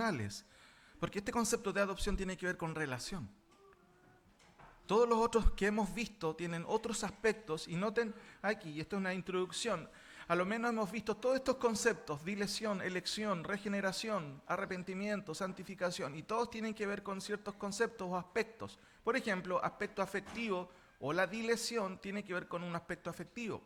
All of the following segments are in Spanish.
relacionales. Porque este concepto de adopción tiene que ver con relación. Todos los otros que hemos visto tienen otros aspectos, y noten aquí, y esto es una introducción, a lo menos hemos visto todos estos conceptos: dilección, elección, regeneración, arrepentimiento, santificación, y todos tienen que ver con ciertos conceptos o aspectos. Por ejemplo, aspecto afectivo o la dilección tiene que ver con un aspecto afectivo,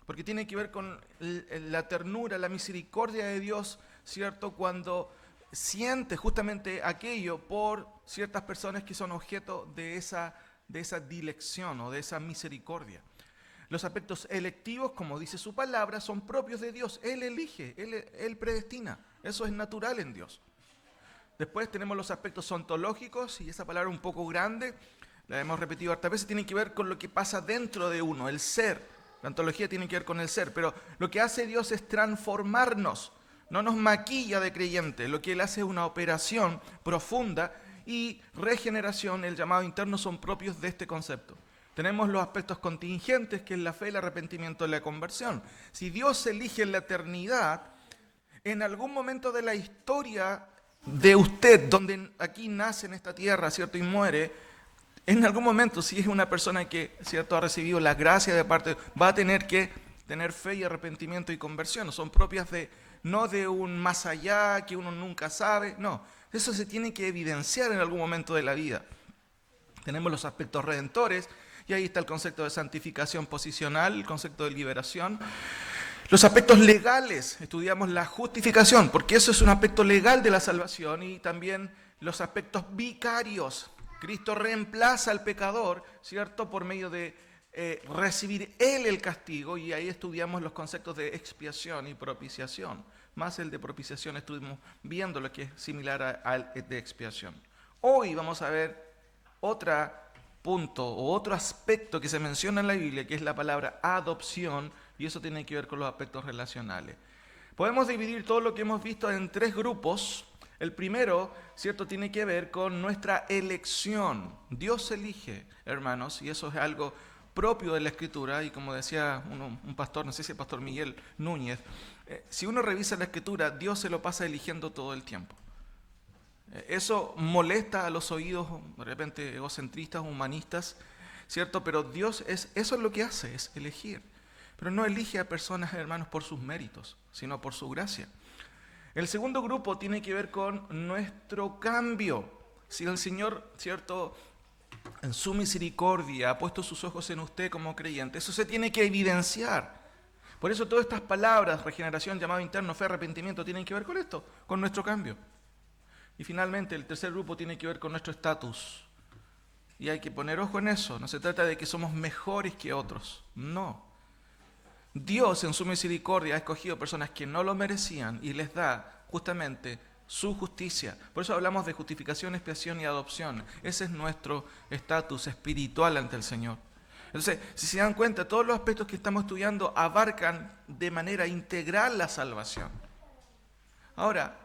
porque tiene que ver con la ternura, la misericordia de Dios, ¿cierto? Cuando siente justamente aquello por ciertas personas que son objeto de esa dilección o de esa misericordia. Los aspectos electivos, como dice su palabra, son propios de Dios. Él elige, Él predestina. Eso es natural en Dios. Después tenemos los aspectos ontológicos, y esa palabra un poco grande, la hemos repetido hartas veces, tiene que ver con lo que pasa dentro de uno, el ser. La ontología tiene que ver con el ser, pero lo que hace Dios es transformarnos. No nos maquilla de creyente, lo que Él hace es una operación profunda, y regeneración, el llamado interno, son propios de este concepto. Tenemos los aspectos contingentes, que es la fe, el arrepentimiento y la conversión. Si Dios elige en la eternidad, en algún momento de la historia de usted, donde aquí nace en esta tierra, ¿cierto?, y muere, en algún momento, si es una persona que, ¿cierto?, ha recibido la gracia de parte, va a tener que tener fe y arrepentimiento y conversión. Son propias no de un más allá que uno nunca sabe, no. Eso se tiene que evidenciar en algún momento de la vida. Tenemos los aspectos redentores, y ahí está el concepto de santificación posicional, el concepto de liberación. Los aspectos legales, estudiamos la justificación, porque eso es un aspecto legal de la salvación, y también los aspectos vicarios. Cristo reemplaza al pecador, ¿cierto?, por medio de recibir Él el castigo, y ahí estudiamos los conceptos de expiación y propiciación. Más el de propiciación estuvimos viendo lo que es similar al de expiación. Hoy vamos a ver otro punto o otro aspecto que se menciona en la Biblia, que es la palabra adopción, y eso tiene que ver con los aspectos relacionales. Podemos dividir todo lo que hemos visto en 3 grupos. El primero, ¿cierto?, tiene que ver con nuestra elección. Dios elige, hermanos, y eso es algo propio de la Escritura, y como decía un pastor, no sé si el pastor Miguel Núñez, si uno revisa la Escritura, Dios se lo pasa eligiendo todo el tiempo. Eso molesta a los oídos de repente egocentristas, humanistas, ¿cierto? Pero Dios eso es lo que hace, es elegir. Pero no elige a personas, hermanos, por sus méritos, sino por su gracia. El segundo grupo tiene que ver con nuestro cambio. Si el Señor, ¿cierto?, en su misericordia ha puesto sus ojos en usted como creyente, eso se tiene que evidenciar. Por eso todas estas palabras, regeneración, llamado interno, fe, arrepentimiento, tienen que ver con esto, con nuestro cambio. Y finalmente el tercer grupo tiene que ver con nuestro estatus. Y hay que poner ojo en eso, no se trata de que somos mejores que otros, no. Dios en su misericordia ha escogido personas que no lo merecían y les da justamente su justicia. Por eso hablamos de justificación, expiación y adopción. Ese es nuestro estatus espiritual ante el Señor. Entonces, si se dan cuenta, todos los aspectos que estamos estudiando abarcan de manera integral la salvación. Ahora,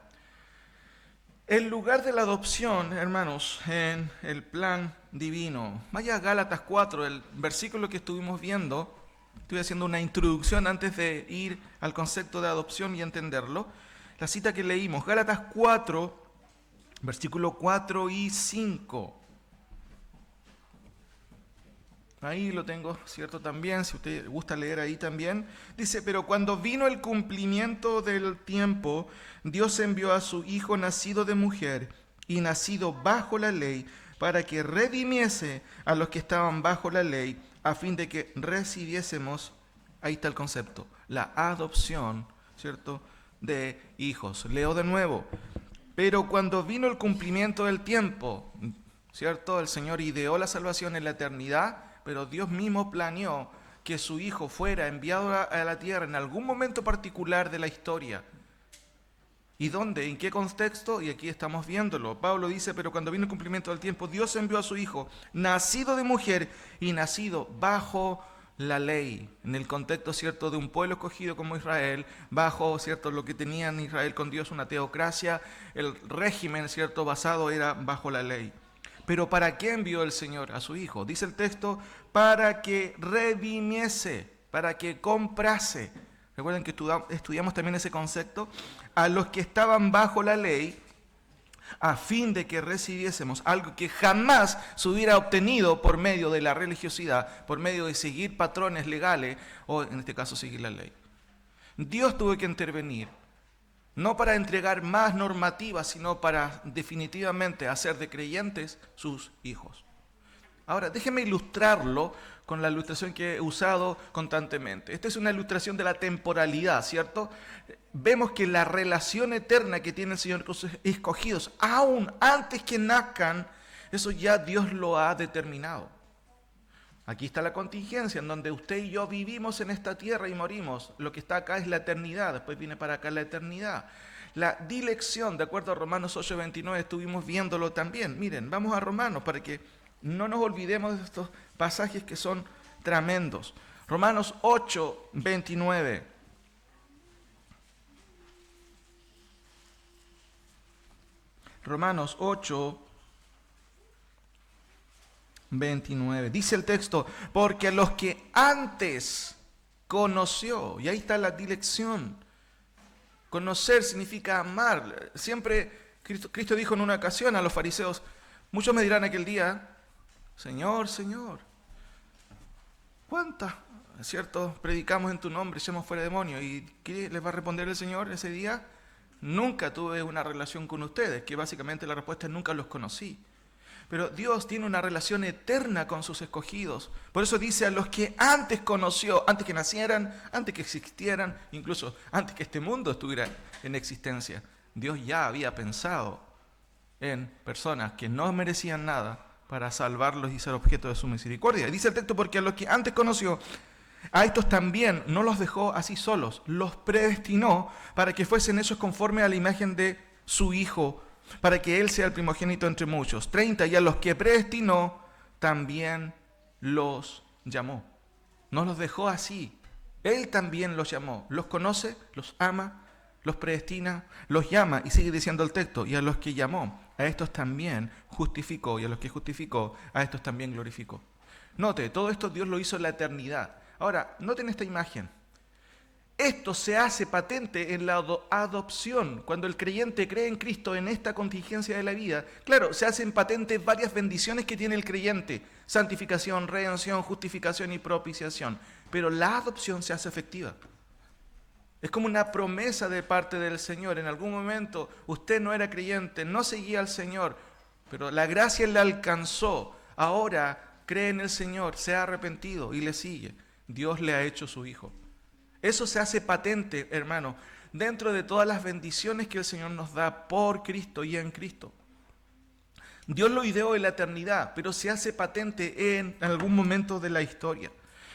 el lugar de la adopción, hermanos, en el plan divino. Vaya a Gálatas 4, el versículo que estuvimos viendo. Estoy haciendo una introducción antes de ir al concepto de adopción y entenderlo. La cita que leímos, Gálatas 4, versículo 4 y 5. Ahí lo tengo, ¿cierto? También, si usted gusta leer ahí también. Dice, pero cuando vino el cumplimiento del tiempo, Dios envió a su Hijo nacido de mujer y nacido bajo la ley, para que redimiese a los que estaban bajo la ley, a fin de que recibiésemos, ahí está el concepto, la adopción, ¿cierto?, de hijos. Leo de nuevo. Pero cuando vino el cumplimiento del tiempo, ¿cierto?, el Señor ideó la salvación en la eternidad, pero Dios mismo planeó que su Hijo fuera enviado a la tierra en algún momento particular de la historia. ¿Y dónde? ¿En qué contexto? Y aquí estamos viéndolo. Pablo dice, pero cuando vino el cumplimiento del tiempo, Dios envió a su Hijo, nacido de mujer y nacido bajo la ley. En el contexto, ¿cierto?, de un pueblo escogido como Israel, bajo, ¿cierto?, lo que tenía en Israel con Dios, una teocracia, el régimen, ¿cierto?, basado era bajo la ley. Pero ¿para qué envió el Señor a su Hijo? Dice el texto, para que redimiese, para que comprase. Recuerden que estudiamos también ese concepto. A los que estaban bajo la ley, a fin de que recibiésemos algo que jamás se hubiera obtenido por medio de la religiosidad, por medio de seguir patrones legales o en este caso seguir la ley. Dios tuvo que intervenir, no para entregar más normativas, sino para definitivamente hacer de creyentes sus hijos. Ahora, déjenme ilustrarlo con la ilustración que he usado constantemente. Esta es una ilustración de la temporalidad, ¿cierto? Vemos que la relación eterna que tiene el Señor con sus escogidos, aún antes que nazcan, eso ya Dios lo ha determinado. Aquí está la contingencia en donde usted y yo vivimos en esta tierra y morimos. Lo que está acá es la eternidad, después viene para acá la eternidad. La dilección, de acuerdo a Romanos 8:29, estuvimos viéndolo también. Miren, vamos a Romanos para que no nos olvidemos de estos pasajes que son tremendos. Romanos 8:29. Romanos 8:29. Dice el texto, porque a los que antes conoció, y ahí está la dilección. Conocer significa amar. Siempre Cristo dijo en una ocasión a los fariseos, muchos me dirán aquel día, Señor, Señor, ¿cuántas, cierto, predicamos en tu nombre, echamos fuera demonios? ¿Y qué les va a responder el Señor ese día? Nunca tuve una relación con ustedes, que básicamente la respuesta es nunca los conocí. Pero Dios tiene una relación eterna con sus escogidos. Por eso dice a los que antes conoció, antes que nacieran, antes que existieran, incluso antes que este mundo estuviera en existencia. Dios ya había pensado en personas que no merecían nada para salvarlos y ser objeto de su misericordia. Dice el texto, porque a los que antes conoció, a estos también no los dejó así solos, los predestinó para que fuesen hechos conforme a la imagen de su Hijo, para que Él sea el primogénito entre muchos. 30, y a los que predestinó, también los llamó. No los dejó así, Él también los llamó. Los conoce, los ama, los predestina, los llama, y sigue diciendo el texto, y a los que llamó, a estos también justificó, y a los que justificó, a estos también glorificó. Note, todo esto Dios lo hizo en la eternidad. Ahora, noten esta imagen. Esto se hace patente en la adopción. Cuando el creyente cree en Cristo en esta contingencia de la vida, claro, se hacen patentes varias bendiciones que tiene el creyente. Santificación, redención, justificación y propiciación. Pero la adopción se hace efectiva. Es como una promesa de parte del Señor. En algún momento usted no era creyente, no seguía al Señor, pero la gracia le alcanzó. Ahora cree en el Señor, se ha arrepentido y le sigue. Dios le ha hecho su hijo. Eso se hace patente, hermano, dentro de todas las bendiciones que el Señor nos da por Cristo y en Cristo. Dios lo ideó en la eternidad, pero se hace patente en algún momento de la historia.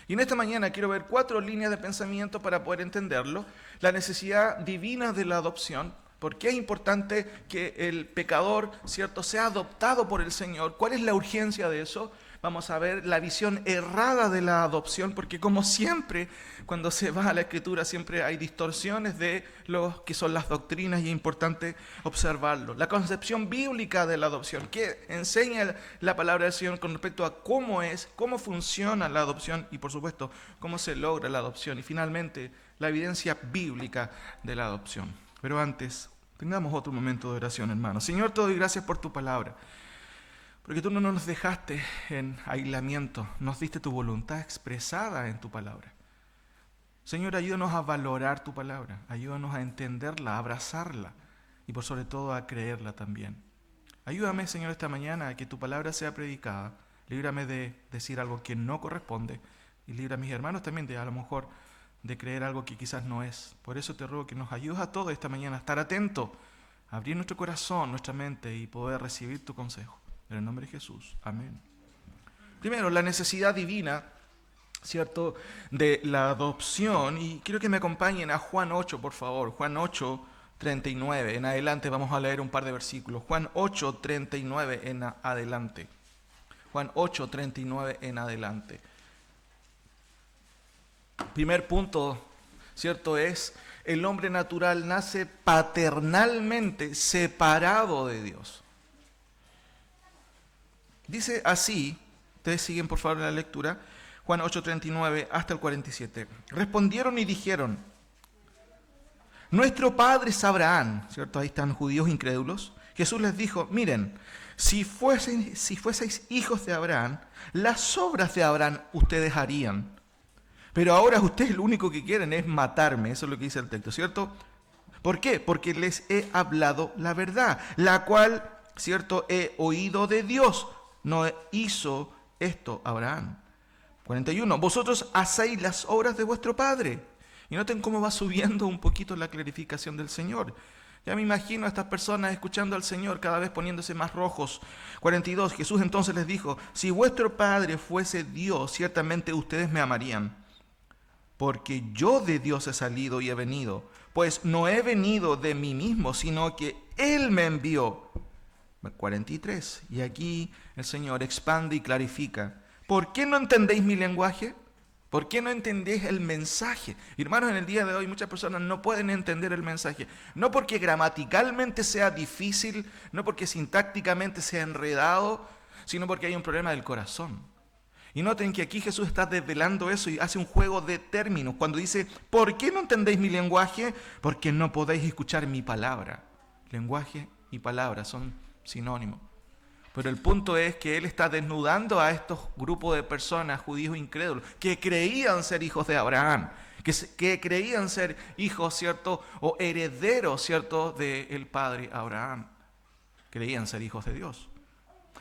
Y en esta mañana quiero ver 4 líneas de pensamiento para poder entenderlo. La necesidad divina de la adopción. ¿Por qué es importante que el pecador, cierto, sea adoptado por el Señor? ¿Cuál es la urgencia de eso? Vamos a ver la visión errada de la adopción, porque como siempre, cuando se va a la Escritura, siempre hay distorsiones de lo que son las doctrinas y es importante observarlo. La concepción bíblica de la adopción, que enseña la palabra del Señor con respecto a cómo funciona la adopción y, por supuesto, cómo se logra la adopción. Y finalmente, la evidencia bíblica de la adopción. Pero antes, tengamos otro momento de oración, hermano. Señor, te doy gracias por tu palabra. Porque tú no nos dejaste en aislamiento, nos diste tu voluntad expresada en tu palabra. Señor, ayúdanos a valorar tu palabra, ayúdanos a entenderla, a abrazarla y por sobre todo a creerla también. Ayúdame, Señor, esta mañana a que tu palabra sea predicada, líbrame de decir algo que no corresponde y libra a mis hermanos también de a lo mejor de creer algo que quizás no es. Por eso te ruego que nos ayudes a todos esta mañana a estar atentos, a abrir nuestro corazón, nuestra mente y poder recibir tu consejo. En el nombre de Jesús. Amén. Primero, la necesidad divina, ¿cierto?, de la adopción. Y quiero que me acompañen a Juan 8, por favor. Juan 8, 39. En adelante vamos a leer un par de versículos. Juan 8, 39 en adelante. Juan 8, 39 en adelante. Primer punto, ¿cierto?, es el hombre natural nace paternalmente separado de Dios. Dice así, ustedes siguen por favor la lectura, Juan 8:39 hasta el 47. Respondieron y dijeron, nuestro padre es Abraham, ¿cierto? Ahí están judíos incrédulos. Jesús les dijo, miren, si fueseis hijos de Abraham, las obras de Abraham ustedes harían. Pero ahora ustedes lo único que quieren es matarme, eso es lo que dice el texto, ¿cierto? ¿Por qué? Porque les he hablado la verdad, la cual, ¿cierto?, he oído de Dios. No hizo esto Abraham. 41. Vosotros hacéis las obras de vuestro padre. Y noten cómo va subiendo un poquito la clarificación del Señor. Ya me imagino a estas personas escuchando al Señor cada vez poniéndose más rojos. 42. Jesús entonces les dijo, si vuestro Padre fuese Dios, ciertamente ustedes me amarían. Porque yo de Dios he salido y he venido. Pues no he venido de mí mismo, sino que Él me envió. 43. Y aquí el Señor expande y clarifica. ¿Por qué no entendéis mi lenguaje? ¿Por qué no entendéis el mensaje? Hermanos, en el día de hoy muchas personas no pueden entender el mensaje. No porque gramaticalmente sea difícil, no porque sintácticamente sea enredado, sino porque hay un problema del corazón. Y noten que aquí Jesús está desvelando eso y hace un juego de términos. Cuando dice, ¿por qué no entendéis mi lenguaje? Porque no podéis escuchar mi palabra. Lenguaje y palabra son sinónimos. Pero el punto es que Él está desnudando a estos grupos de personas, judíos incrédulos, que creían ser hijos de Abraham, que creían ser hijos, ¿cierto?, o herederos, ¿cierto?, del padre Abraham. Creían ser hijos de Dios.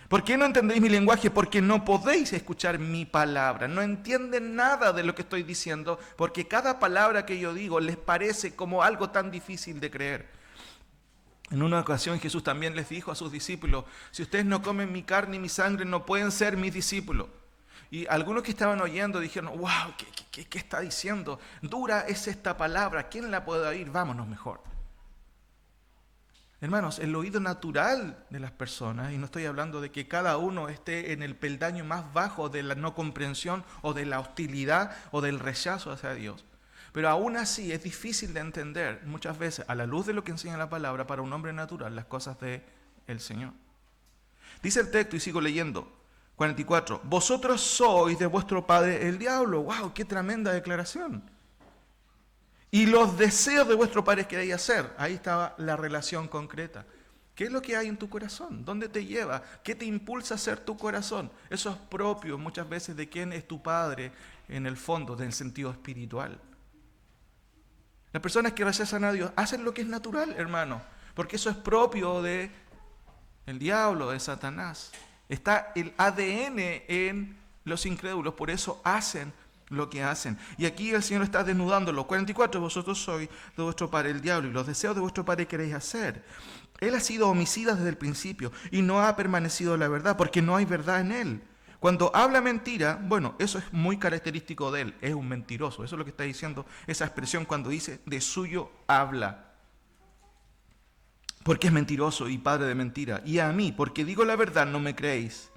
¿Por qué no entendéis mi lenguaje? Porque no podéis escuchar mi palabra. No entienden nada de lo que estoy diciendo, porque cada palabra que yo digo les parece como algo tan difícil de creer. En una ocasión Jesús también les dijo a sus discípulos, si ustedes no comen mi carne y mi sangre, no pueden ser mis discípulos. Y algunos que estaban oyendo dijeron, wow, ¿qué está diciendo? Dura es esta palabra, ¿quién la puede oír? Vámonos mejor. Hermanos, el oído natural de las personas, y no estoy hablando de que cada uno esté en el peldaño más bajo de la no comprensión o de la hostilidad o del rechazo hacia Dios. Pero aún así es difícil de entender muchas veces a la luz de lo que enseña la palabra para un hombre natural las cosas del Señor. Dice el texto y sigo leyendo, 44, vosotros sois de vuestro padre el diablo. ¡Wow! ¡Qué tremenda declaración! Y los deseos de vuestro padre queréis hacer. Ahí estaba la relación concreta. ¿Qué es lo que hay en tu corazón? ¿Dónde te lleva? ¿Qué te impulsa a ser tu corazón? Eso es propio muchas veces de quién es tu padre en el fondo, del sentido espiritual. Las personas que rechazan a Dios hacen lo que es natural, hermano, porque eso es propio del diablo, de Satanás. Está el ADN en los incrédulos, por eso hacen lo que hacen. Y aquí el Señor está desnudándolo. 44, vosotros sois de vuestro padre el diablo y los deseos de vuestro padre queréis hacer. Él ha sido homicida desde el principio y no ha permanecido en la verdad, porque no hay verdad en él. Cuando habla mentira, bueno, eso es muy característico de él, es un mentiroso. Eso es lo que está diciendo esa expresión cuando dice de suyo habla. Porque es mentiroso y padre de mentira. Y a mí, porque digo la verdad, no me creéis.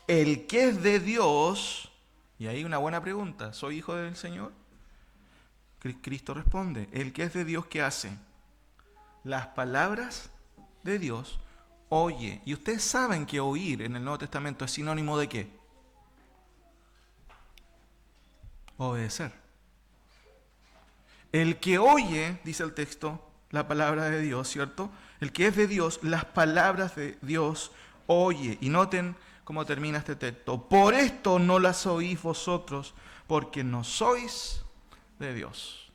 El que es de Dios, y ahí una buena pregunta, ¿soy hijo del Señor? Cristo responde, el que es de Dios, ¿qué hace? Las palabras de Dios oye. Y ustedes saben que oír en el Nuevo Testamento es sinónimo de ¿qué? Obedecer. El que oye, dice el texto, la palabra de Dios, ¿cierto? El que es de Dios, las palabras de Dios oye. Y noten cómo termina este texto. Por esto no las oís vosotros, porque no sois de Dios.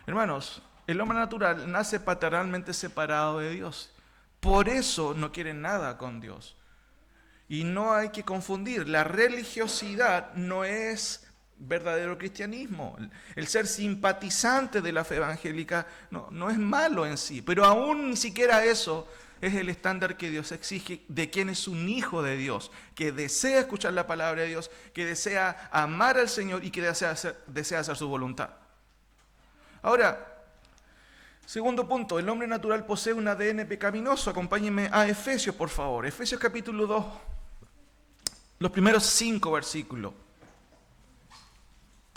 Hermanos, el hombre natural nace paternalmente separado de Dios. Por eso no quiere nada con Dios. Y no hay que confundir, la religiosidad no es verdadero cristianismo. El ser simpatizante de la fe evangélica no es malo en sí, pero aún ni siquiera eso es el estándar que Dios exige de quien es un hijo de Dios, que desea escuchar la palabra de Dios, que desea amar al Señor y que desea hacer su voluntad. Ahora, segundo punto, el hombre natural posee un ADN pecaminoso. Acompáñenme a Efesios, por favor. Efesios capítulo 2, los primeros 5 versículos.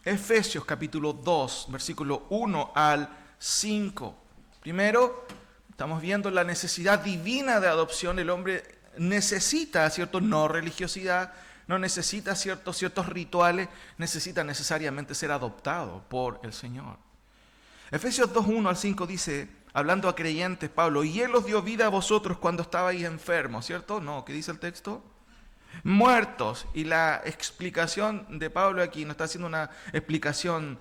Efesios capítulo 2, versículo 1 al 5. Primero, estamos viendo la necesidad divina de adopción. El hombre necesita, ¿cierto?, no religiosidad, no necesita ciertos rituales, necesita necesariamente ser adoptado por el Señor. Efesios 2, 1 al 5 dice, hablando a creyentes, Pablo, y Él os dio vida a vosotros cuando estabais enfermos, ¿cierto? No, ¿qué dice el texto? Muertos. Y la explicación de Pablo aquí no está haciendo una explicación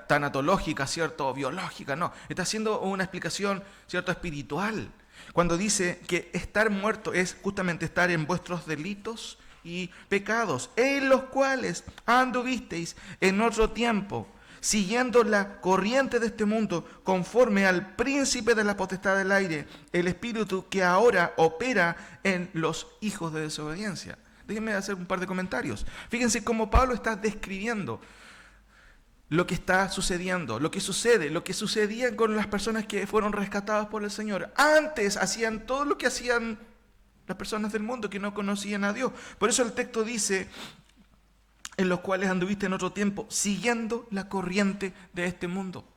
tanatológica, ¿cierto? O biológica, no. Está haciendo una explicación, ¿cierto? Espiritual. Cuando dice que estar muerto es justamente estar en vuestros delitos y pecados, en los cuales anduvisteis en otro tiempo, siguiendo la corriente de este mundo, conforme al príncipe de la potestad del aire, el espíritu que ahora opera en los hijos de desobediencia. Déjenme hacer un par de comentarios. Fíjense cómo Pablo está describiendo lo que está sucediendo, lo que sucede, lo que sucedía con las personas que fueron rescatadas por el Señor. Antes hacían todo lo que hacían las personas del mundo que no conocían a Dios. Por eso el texto dice, en los cuales anduviste en otro tiempo, siguiendo la corriente de este mundo,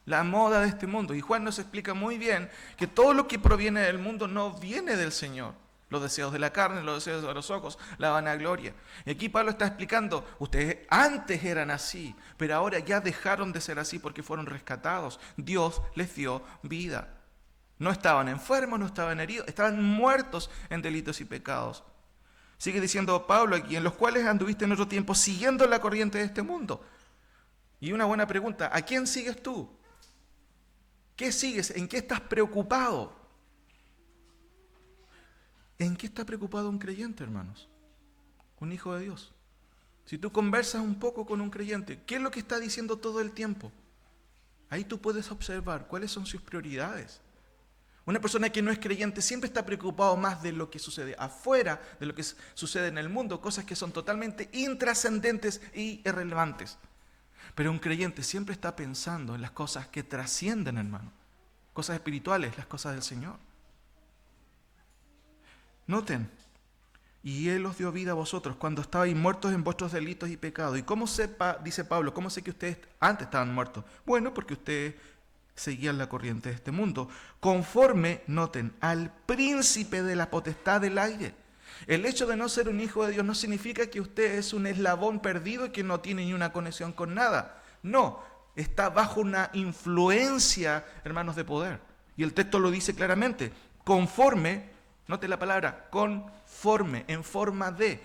la moda de este mundo. Y Juan nos explica muy bien que todo lo que proviene del mundo no viene del Señor. Los deseos de la carne, los deseos de los ojos, la vanagloria. Y aquí Pablo está explicando, ustedes antes eran así, pero ahora ya dejaron de ser así porque fueron rescatados. Dios les dio vida. No estaban enfermos, no estaban heridos, estaban muertos en delitos y pecados. Sigue diciendo Pablo aquí, en los cuales anduviste en otro tiempo siguiendo la corriente de este mundo. Y una buena pregunta, ¿a quién sigues tú? ¿Qué sigues? ¿En qué estás preocupado? ¿En qué está preocupado un creyente, hermanos? Un hijo de Dios. Si tú conversas un poco con un creyente, ¿qué es lo que está diciendo todo el tiempo? Ahí tú puedes observar cuáles son sus prioridades. Una persona que no es creyente siempre está preocupado más de lo que sucede afuera, de lo que sucede en el mundo, cosas que son totalmente intrascendentes e irrelevantes. Pero un creyente siempre está pensando en las cosas que trascienden, hermano. Cosas espirituales, las cosas del Señor. Noten, y Él os dio vida a vosotros cuando estabais muertos en vuestros delitos y pecados. ¿Y cómo sepa, dice Pablo, cómo sé que ustedes antes estaban muertos? Bueno, porque ustedes seguían la corriente de este mundo, conforme, noten, al príncipe de la potestad del aire. El hecho de no ser un hijo de Dios no significa que usted es un eslabón perdido y que no tiene ni una conexión con nada. No, está bajo una influencia, hermanos, de poder. Y el texto lo dice claramente, conforme, note la palabra, conforme, en forma de,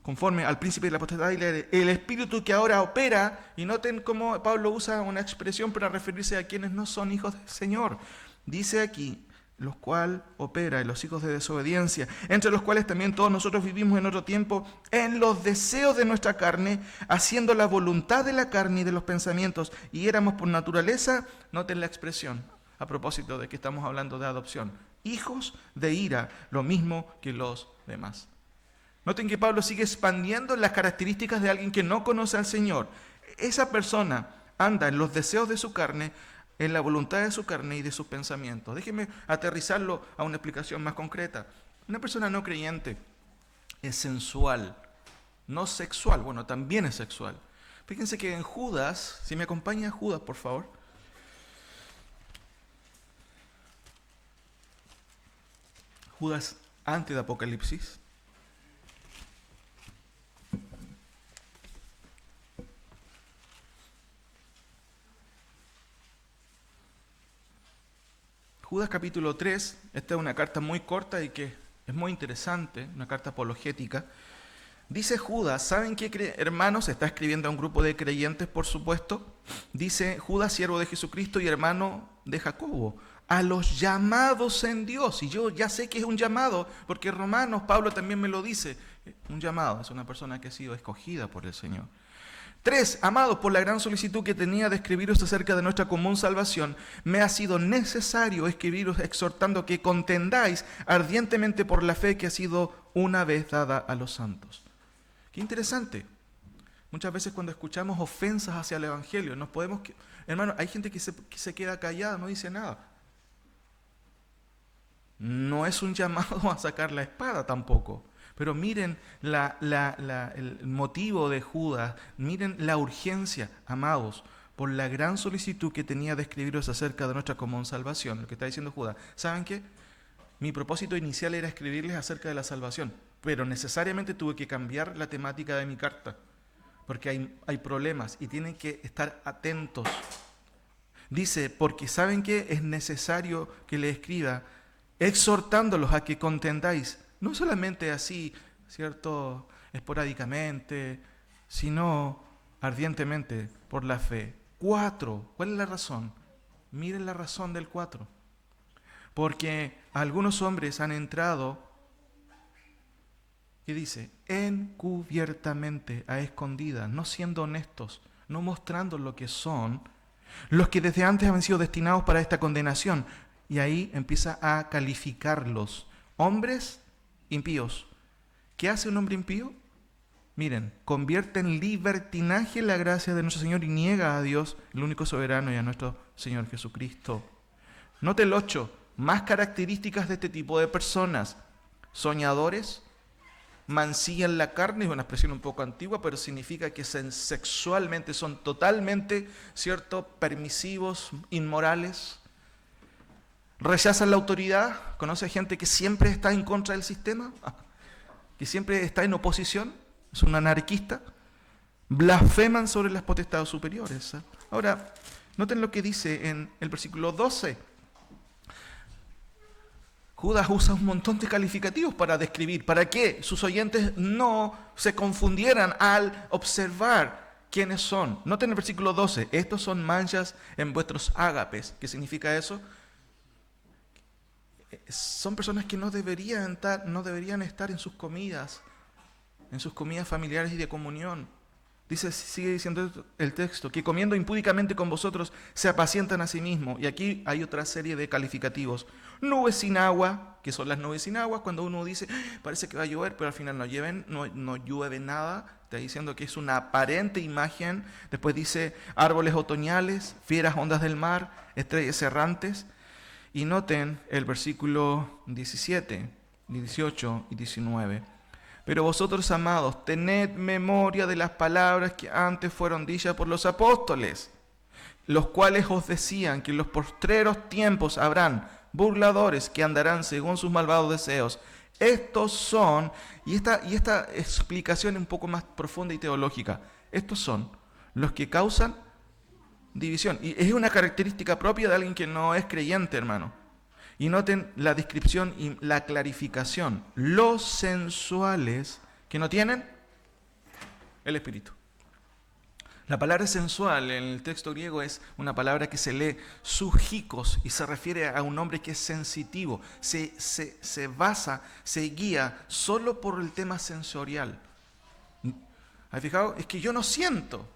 conforme al príncipe de la potestad del aire, el espíritu que ahora opera, y noten cómo Pablo usa una expresión para referirse a quienes no son hijos del Señor. Dice aquí, los cuales opera en los hijos de desobediencia, entre los cuales también todos nosotros vivimos en otro tiempo, en los deseos de nuestra carne, haciendo la voluntad de la carne y de los pensamientos, y éramos por naturaleza, noten la expresión, a propósito de que estamos hablando de adopción, hijos de ira, lo mismo que los demás. Noten que Pablo sigue expandiendo las características de alguien que no conoce al Señor. Esa persona anda en los deseos de su carne, en la voluntad de su carne y de sus pensamientos. Déjenme aterrizarlo a una explicación más concreta. Una persona no creyente es sensual, no sexual. Bueno, también es sexual. Fíjense que en Judas, si me acompaña Judas, por favor. Judas antes de Apocalipsis. Judas capítulo 3, esta es una carta muy corta y que es muy interesante, una carta apologética. Dice Judas, ¿saben qué, hermanos? Está escribiendo a un grupo de creyentes, por supuesto. Dice Judas, siervo de Jesucristo y hermano de Jacobo, a los llamados en Dios. Y yo ya sé que es un llamado, porque Romanos, Pablo también me lo dice. Un llamado, es una persona que ha sido escogida por el Señor. 3. Amados, por la gran solicitud que tenía de escribiros acerca de nuestra común salvación, me ha sido necesario escribiros exhortando que contendáis ardientemente por la fe que ha sido una vez dada a los santos. Qué interesante. Muchas veces cuando escuchamos ofensas hacia el Evangelio, nos podemos... Hermano, hay gente que se queda callada, no dice nada. No es un llamado a sacar la espada tampoco. Pero miren el motivo de Judas, miren la urgencia, amados, por la gran solicitud que tenía de escribiros acerca de nuestra común salvación, lo que está diciendo Judas. ¿Saben qué? Mi propósito inicial era escribirles acerca de la salvación, pero necesariamente tuve que cambiar la temática de mi carta, porque hay problemas y tienen que estar atentos. Dice, porque ¿saben qué? Es necesario que le escriba, exhortándolos a que contendáis, no solamente así, ¿cierto?, esporádicamente, sino ardientemente por la fe. 4, ¿cuál es la razón? Miren la razón del 4. Porque algunos hombres han entrado, ¿qué dice? Encubiertamente, a escondidas, no siendo honestos, no mostrando lo que son, los que desde antes habían sido destinados para esta condenación. Y ahí empieza a calificarlos. Hombres impíos. ¿Qué hace un hombre impío? Miren, convierte en libertinaje la gracia de nuestro Señor y niega a Dios, el único soberano, y a nuestro Señor Jesucristo. Note el 8. Más características de este tipo de personas. Soñadores, mancillan la carne, es una expresión un poco antigua, pero significa que sexualmente son totalmente, ¿cierto?, permisivos, inmorales. Rechazan la autoridad. ¿Conoce gente que siempre está en contra del sistema? Que siempre está en oposición. Es un anarquista. Blasfeman sobre las potestades superiores. Ahora, noten lo que dice en el versículo 12. Judas usa un montón de calificativos para describir, para que sus oyentes no se confundieran al observar quiénes son. Noten el versículo 12, estos son manchas en vuestros ágapes. ¿Qué significa eso? Son personas que no deberían estar en sus comidas familiares y de comunión. Sigue diciendo el texto, que comiendo impúdicamente con vosotros se apacientan a sí mismos. Y aquí hay otra serie de calificativos. Nubes sin agua, que son las nubes sin agua, cuando uno dice, parece que va a llover, pero al final no llueve nada. Está diciendo que es una aparente imagen. Después dice árboles otoñales, fieras ondas del mar, estrellas errantes. Y noten el versículo 17, 18 y 19. Pero vosotros, amados, tened memoria de las palabras que antes fueron dichas por los apóstoles, los cuales os decían que en los postreros tiempos habrán burladores que andarán según sus malvados deseos. Estos son, y esta explicación es un poco más profunda y teológica, estos son los que causan división. Y es una característica propia de alguien que no es creyente, hermano. Y noten la descripción y la clarificación. Los sensuales que no tienen el espíritu. La palabra sensual en el texto griego es una palabra que se lee sujikos y se refiere a un hombre que es sensitivo. Se basa, se guía solo por el tema sensorial. ¿Has fijado? Es que yo no siento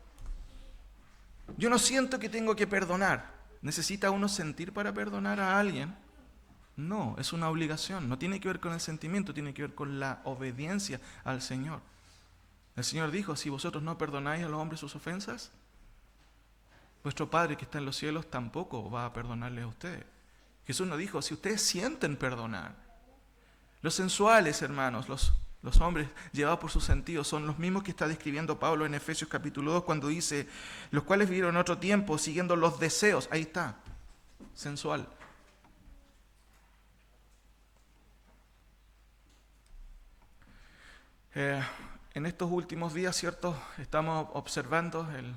que tengo que perdonar. ¿Necesita uno sentir para perdonar a alguien? No, es una obligación. No tiene que ver con el sentimiento, tiene que ver con la obediencia al Señor. El Señor dijo, si vosotros no perdonáis a los hombres sus ofensas, vuestro Padre que está en los cielos tampoco va a perdonarles a ustedes. Jesús nos dijo, si ustedes sienten perdonar. Los sensuales, hermanos, los hombres llevados por sus sentidos son los mismos que está describiendo Pablo en Efesios capítulo 2 cuando dice, los cuales vivieron otro tiempo siguiendo los deseos, ahí está, sensual. En estos últimos días, ¿cierto? Estamos observando el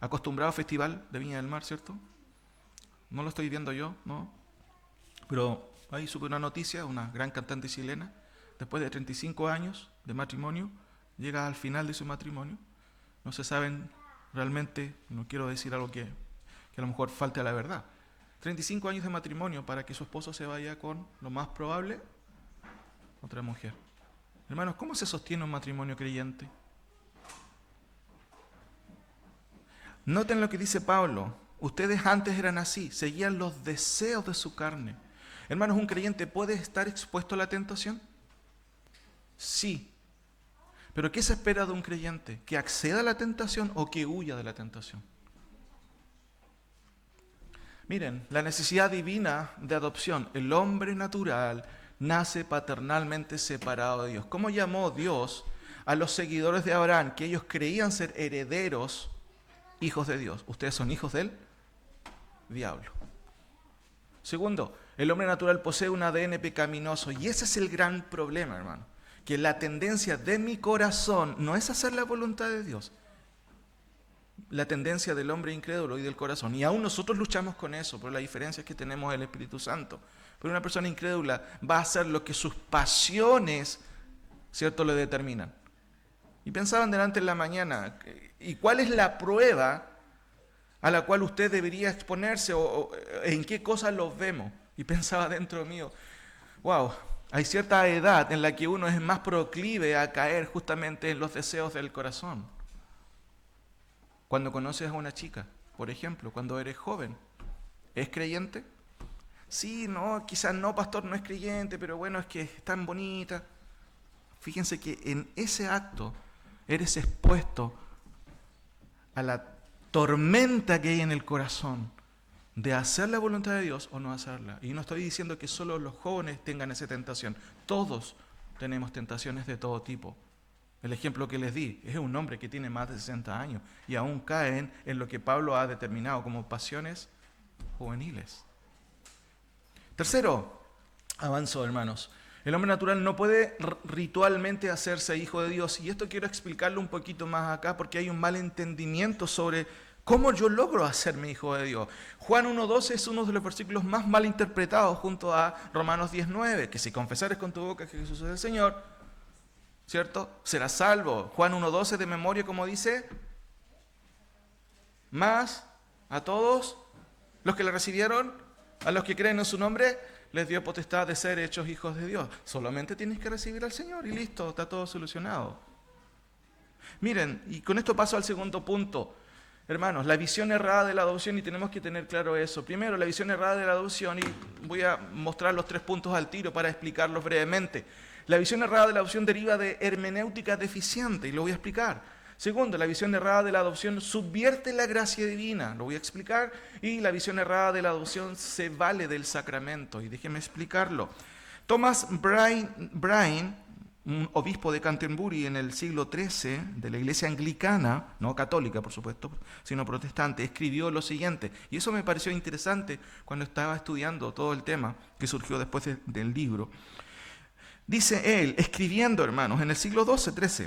acostumbrado festival de Viña del Mar, ¿cierto? No lo estoy viendo yo, ¿no? Pero ahí supe una noticia, una gran cantante chilena, después de 35 años de matrimonio, llega al final de su matrimonio. No se saben realmente, no quiero decir algo que a lo mejor falte a la verdad. 35 años de matrimonio para que su esposo se vaya con, lo más probable, otra mujer. Hermanos, ¿cómo se sostiene un matrimonio creyente? Noten lo que dice Pablo. Ustedes antes eran así, seguían los deseos de su carne. Hermanos, ¿un creyente puede estar expuesto a la tentación? Sí. ¿Pero qué se espera de un creyente? ¿Que acceda a la tentación o que huya de la tentación? Miren, la necesidad divina de adopción. El hombre natural nace paternalmente separado de Dios. ¿Cómo llamó Dios a los seguidores de Abraham, que ellos creían ser herederos, hijos de Dios? Ustedes son hijos del diablo. Segundo, el hombre natural posee un ADN pecaminoso y ese es el gran problema, hermano. Que la tendencia de mi corazón no es hacer la voluntad de Dios. la tendencia del hombre incrédulo y del corazón. Y aún nosotros luchamos con eso, por la diferencia es que tenemos el Espíritu Santo. Pero una persona incrédula va a hacer lo que sus pasiones, ¿cierto?, le determinan. Y pensaban delante en la mañana, ¿y cuál es la prueba a la cual usted debería exponerse o en qué cosas los vemos? Y pensaba dentro mío, wow, hay cierta edad en la que uno es más proclive a caer justamente en los deseos del corazón. Cuando conoces a una chica, por ejemplo, cuando eres joven, ¿es creyente? Sí, no, quizás no, pastor, no es creyente, pero bueno, es que es tan bonita. Fíjense que en ese acto eres expuesto a la tormenta que hay en el corazón de hacer la voluntad de Dios o no hacerla. Y no estoy diciendo que solo los jóvenes tengan esa tentación. Todos tenemos tentaciones de todo tipo. El ejemplo que les di es un hombre que tiene más de 60 años y aún caen en lo que Pablo ha determinado como pasiones juveniles. Tercero, avanzo, hermanos. El hombre natural no puede ritualmente hacerse hijo de Dios. Y esto quiero explicarlo un poquito más acá porque hay un mal entendimiento sobre cómo yo logro hacerme hijo de Dios. Juan 1.12 es uno de los versículos más mal interpretados junto a Romanos 10.9, que si confesares con tu boca que Jesús es el Señor, ¿cierto?, serás salvo. Juan 1.12 de memoria, como dice, más a todos los que le recibieron, a los que creen en su nombre, les dio potestad de ser hechos hijos de Dios. Solamente tienes que recibir al Señor y listo, está todo solucionado. Miren, y con esto paso al segundo punto. Hermanos, la visión errada de la adopción, y tenemos que tener claro eso. Primero, la visión errada de la adopción, y voy a mostrar los 3 puntos al tiro para explicarlos brevemente. La visión errada de la adopción deriva de hermenéutica deficiente, y lo voy a explicar. Segundo, la visión errada de la adopción subvierte la gracia divina, lo voy a explicar. Y la visión errada de la adopción se vale del sacramento, y déjenme explicarlo. Thomas Bryan, un obispo de Canterbury en el siglo XIII, de la iglesia anglicana, no católica por supuesto, sino protestante, escribió lo siguiente, y eso me pareció interesante cuando estaba estudiando todo el tema que surgió después del libro. Dice él, escribiendo, hermanos, en el siglo XII,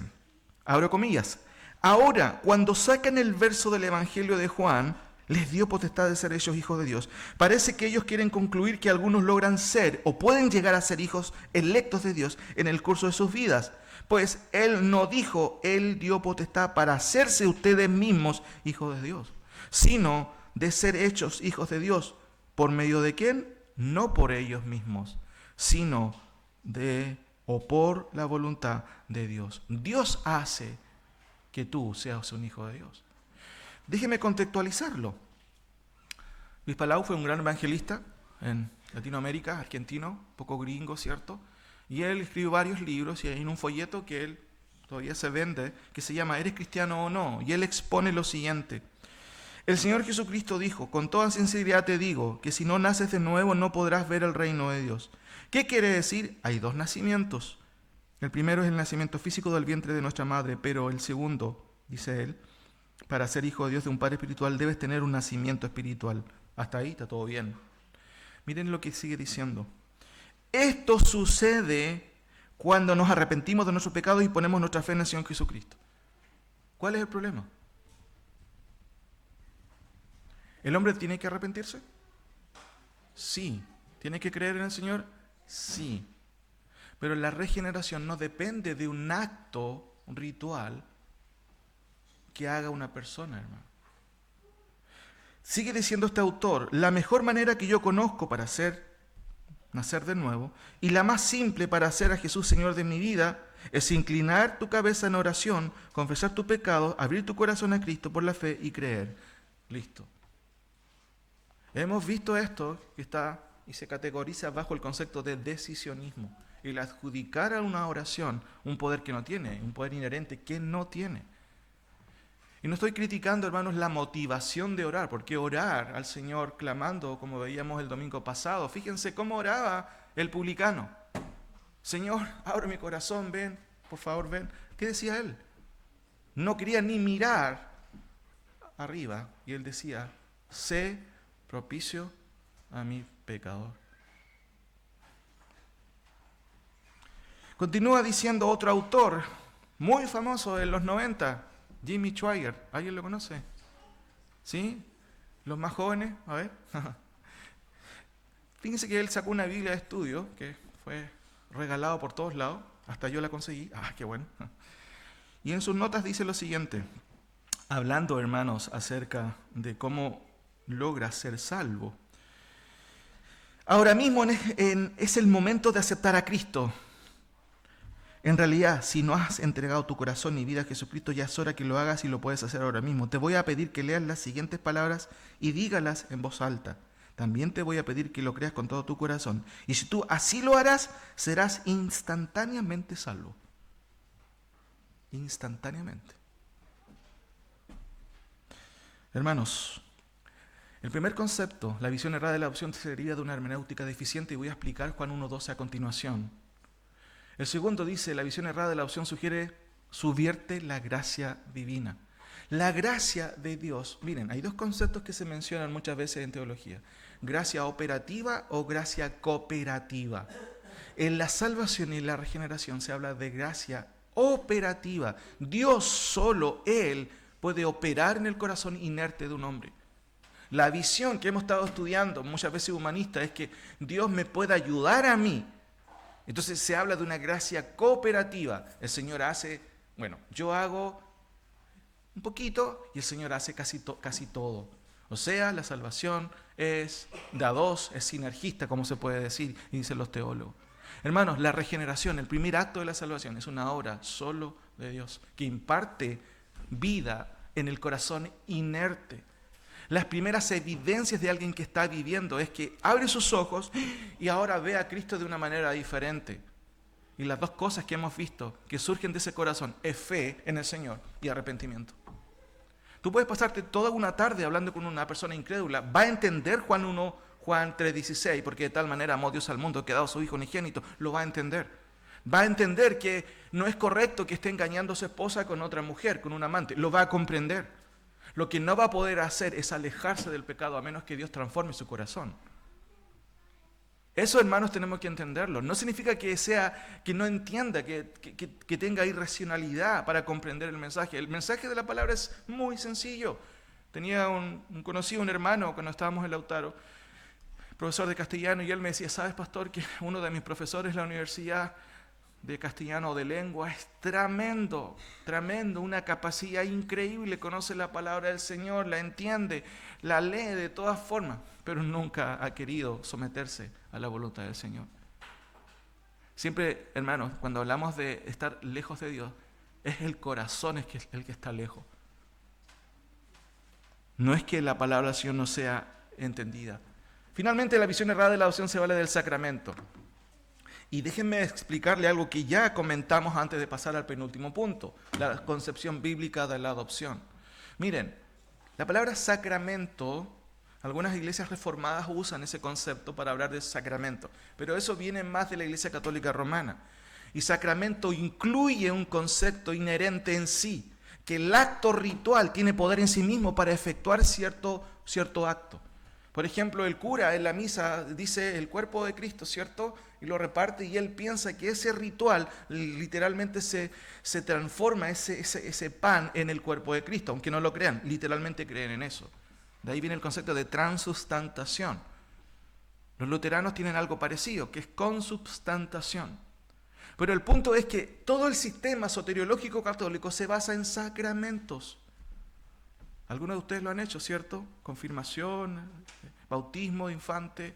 abro comillas, ahora, cuando sacan el verso del Evangelio de Juan, les dio potestad de ser ellos hijos de Dios. Parece que ellos quieren concluir que algunos logran ser o pueden llegar a ser hijos electos de Dios en el curso de sus vidas. Pues Él no dijo, Él dio potestad para hacerse ustedes mismos hijos de Dios, sino de ser hechos hijos de Dios. ¿Por medio de quién? No por ellos mismos, sino de o por la voluntad de Dios. Dios hace que tú seas un hijo de Dios. Déjeme contextualizarlo. Luis Palau fue un gran evangelista en Latinoamérica, argentino, poco gringo, ¿cierto? Y él escribió varios libros y hay un folleto que él todavía se vende, que se llama ¿Eres cristiano o no? Y él expone lo siguiente. El Señor Jesucristo dijo, con toda sinceridad te digo, que si no naces de nuevo no podrás ver el reino de Dios. ¿Qué quiere decir? Hay 2 nacimientos. El primero es el nacimiento físico del vientre de nuestra madre, pero el segundo, dice él, para ser hijo de Dios de un Padre espiritual debes tener un nacimiento espiritual. Hasta ahí está todo bien. Miren lo que sigue diciendo. Esto sucede cuando nos arrepentimos de nuestros pecados y ponemos nuestra fe en el Señor Jesucristo. ¿Cuál es el problema? ¿El hombre tiene que arrepentirse? Sí. ¿Tiene que creer en el Señor? Sí. Pero la regeneración no depende de un acto ritual que haga una persona, hermano. Sigue diciendo este autor, la mejor manera que yo conozco para nacer de nuevo, y la más simple para hacer a Jesús Señor de mi vida, es inclinar tu cabeza en oración, confesar tu pecado, abrir tu corazón a Cristo por la fe y creer. Listo. Hemos visto esto que está y se categoriza bajo el concepto de decisionismo, el adjudicar a una oración un poder que no tiene, un poder inherente que no tiene. Y no estoy criticando, hermanos, la motivación de orar, porque orar al Señor clamando, como veíamos el domingo pasado, fíjense cómo oraba el publicano. Señor, abre mi corazón, ven, por favor, ven. ¿Qué decía él? No quería ni mirar arriba, y él decía, sé propicio a mi pecador. Continúa diciendo otro autor, muy famoso en los 90, Jimmy Swaggart. ¿Alguien lo conoce? ¿Sí? Los más jóvenes, a ver. Fíjense que él sacó una Biblia de estudio que fue regalado por todos lados. Hasta yo la conseguí. Ah, qué bueno. Y en sus notas dice lo siguiente. Hablando, hermanos, acerca de cómo logra ser salvo. Ahora mismo es el momento de aceptar a Cristo. En realidad, si no has entregado tu corazón y vida a Jesucristo, ya es hora que lo hagas y lo puedes hacer ahora mismo. Te voy a pedir que leas las siguientes palabras y dígalas en voz alta. También te voy a pedir que lo creas con todo tu corazón. Y si tú así lo harás, serás instantáneamente salvo. Instantáneamente. Hermanos, el primer concepto, la visión errada de la adopción, se deriva de una hermenéutica deficiente y voy a explicar Juan 1:12 a continuación. El segundo dice, la visión errada de la adopción subvierte la gracia divina. La gracia de Dios, miren, hay dos conceptos que se mencionan muchas veces en teología. Gracia operativa o gracia cooperativa. En la salvación y la regeneración se habla de gracia operativa. Dios solo, Él, puede operar en el corazón inerte de un hombre. La visión que hemos estado estudiando, muchas veces humanista, es que Dios me puede ayudar a mí. Entonces se habla de una gracia cooperativa. El Señor hace, yo hago un poquito y el Señor hace casi todo. O sea, la salvación es de a dos, es sinergista, como se puede decir, y dicen los teólogos. Hermanos, la regeneración, el primer acto de la salvación, es una obra solo de Dios, que imparte vida en el corazón inerte. Las primeras evidencias de alguien que está viviendo es que abre sus ojos y ahora ve a Cristo de una manera diferente. Y las dos cosas que hemos visto que surgen de ese corazón es fe en el Señor y arrepentimiento. Tú puedes pasarte toda una tarde hablando con una persona incrédula, va a entender Juan 3:16, porque de tal manera amó Dios al mundo que ha dado a su Hijo unigénito, lo va a entender. Va a entender que no es correcto que esté engañando a su esposa con otra mujer, con un amante, lo va a comprender. Lo que no va a poder hacer es alejarse del pecado a menos que Dios transforme su corazón. Eso, hermanos, tenemos que entenderlo. No significa que no entienda, que tenga irracionalidad para comprender el mensaje. El mensaje de la palabra es muy sencillo. Tenía un conocido, un hermano, cuando estábamos en Lautaro, profesor de castellano, y él me decía, ¿sabes, pastor, que uno de mis profesores en la universidad de castellano o de lengua es tremendo, una capacidad increíble, conoce la palabra del Señor, la entiende, la lee de todas formas, pero nunca ha querido someterse a la voluntad del Señor? Siempre, hermanos, cuando hablamos de estar lejos de Dios, es el corazón el que está lejos. No es que la palabra del Señor no sea entendida. Finalmente, la visión errada de la adopción se vale del sacramento. Y déjenme explicarle algo que ya comentamos antes de pasar al penúltimo punto, la concepción bíblica de la adopción. Miren, la palabra sacramento, algunas iglesias reformadas usan ese concepto para hablar de sacramento, pero eso viene más de la Iglesia Católica Romana. Y sacramento incluye un concepto inherente en sí, que el acto ritual tiene poder en sí mismo para efectuar cierto acto. Por ejemplo, el cura en la misa dice el cuerpo de Cristo, ¿cierto? Y lo reparte y él piensa que ese ritual literalmente se transforma ese pan en el cuerpo de Cristo, aunque no lo crean, literalmente creen en eso. De ahí viene el concepto de transustantación. Los luteranos tienen algo parecido, que es consubstantación. Pero el punto es que todo el sistema soteriológico católico se basa en sacramentos. Algunos de ustedes lo han hecho, ¿cierto? Confirmación, bautismo de infante,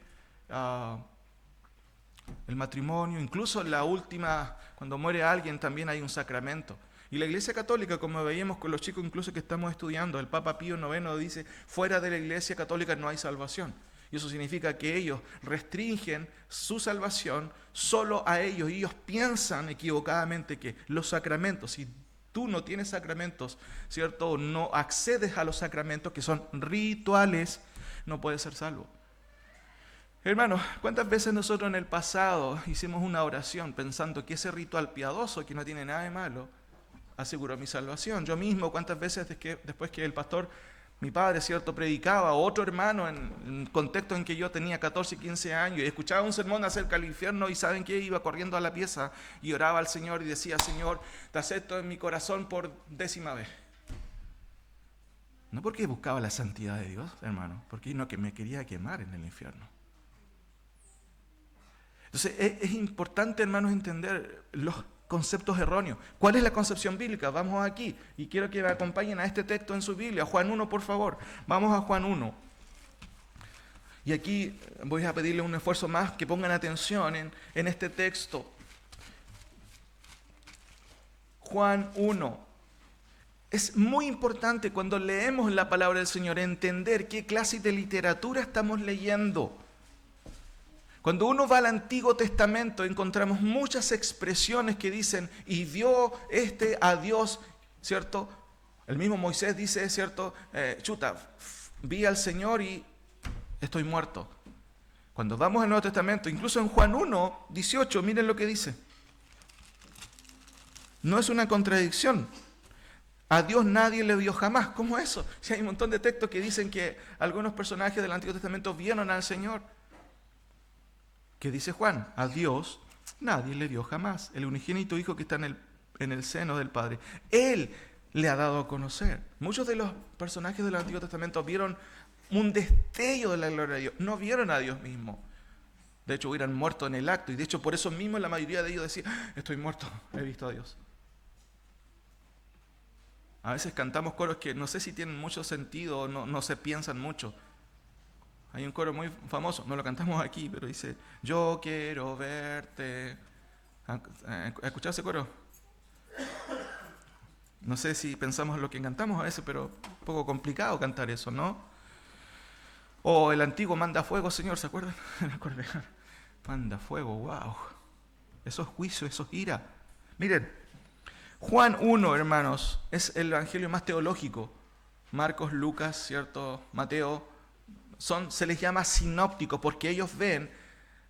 el matrimonio, incluso la última, cuando muere alguien también hay un sacramento. Y la Iglesia Católica, como veíamos con los chicos incluso que estamos estudiando, el Papa Pío IX dice, fuera de la Iglesia Católica no hay salvación. Y eso significa que ellos restringen su salvación solo a ellos. Y ellos piensan equivocadamente que los sacramentos, si tú no tienes sacramentos, ¿cierto? No accedes a los sacramentos que son rituales, no puedes ser salvo. Hermanos, ¿cuántas veces nosotros en el pasado hicimos una oración pensando que ese ritual piadoso, que no tiene nada de malo, aseguró mi salvación? Yo mismo, ¿cuántas veces después que el pastor, mi padre, ¿cierto?, predicaba, o otro hermano en el contexto en que yo tenía 14, 15 años, y escuchaba un sermón acerca del infierno, y ¿saben qué? Iba corriendo a la pieza y oraba al Señor y decía, Señor, te acepto en mi corazón por 10ª vez. No porque buscaba la santidad de Dios, hermano, porque no que me quería quemar en el infierno. Entonces es importante, hermanos, entender los conceptos erróneos. ¿Cuál es la concepción bíblica? Vamos aquí y quiero que me acompañen a este texto en su Biblia, Juan 1, por favor. Vamos a Juan 1. Y aquí voy a pedirle un esfuerzo más, que pongan atención en este texto. Juan 1. Es muy importante cuando leemos la palabra del Señor entender qué clase de literatura estamos leyendo. Cuando uno va al Antiguo Testamento encontramos muchas expresiones que dicen, y vio a Dios, ¿cierto? El mismo Moisés dice, ¿cierto? Vi al Señor y estoy muerto. Cuando vamos al Nuevo Testamento, incluso en Juan 1, 18, miren lo que dice. No es una contradicción. A Dios nadie le vio jamás. ¿Cómo eso? Si hay un montón de textos que dicen que algunos personajes del Antiguo Testamento vieron al Señor. ¿Qué dice Juan? A Dios nadie le vio jamás. El unigénito Hijo que está en el seno del Padre. Él le ha dado a conocer. Muchos de los personajes del Antiguo Testamento vieron un destello de la gloria de Dios. No vieron a Dios mismo. De hecho, hubieran muerto en el acto. Y de hecho, por eso mismo la mayoría de ellos decía, estoy muerto, he visto a Dios. A veces cantamos coros que no sé si tienen mucho sentido o no se piensan mucho. Hay un coro muy famoso, no lo cantamos aquí, pero dice, yo quiero verte. ¿Escuchado ese coro? No sé si pensamos en lo que cantamos a veces, pero un poco complicado cantar eso, ¿no? O el antiguo manda fuego, Señor, ¿se acuerdan? Manda fuego, wow. Eso es juicio, eso es ira. Miren, Juan 1, hermanos, es el evangelio más teológico. Marcos, Lucas, ¿cierto? Mateo, se les llama sinópticos porque ellos ven,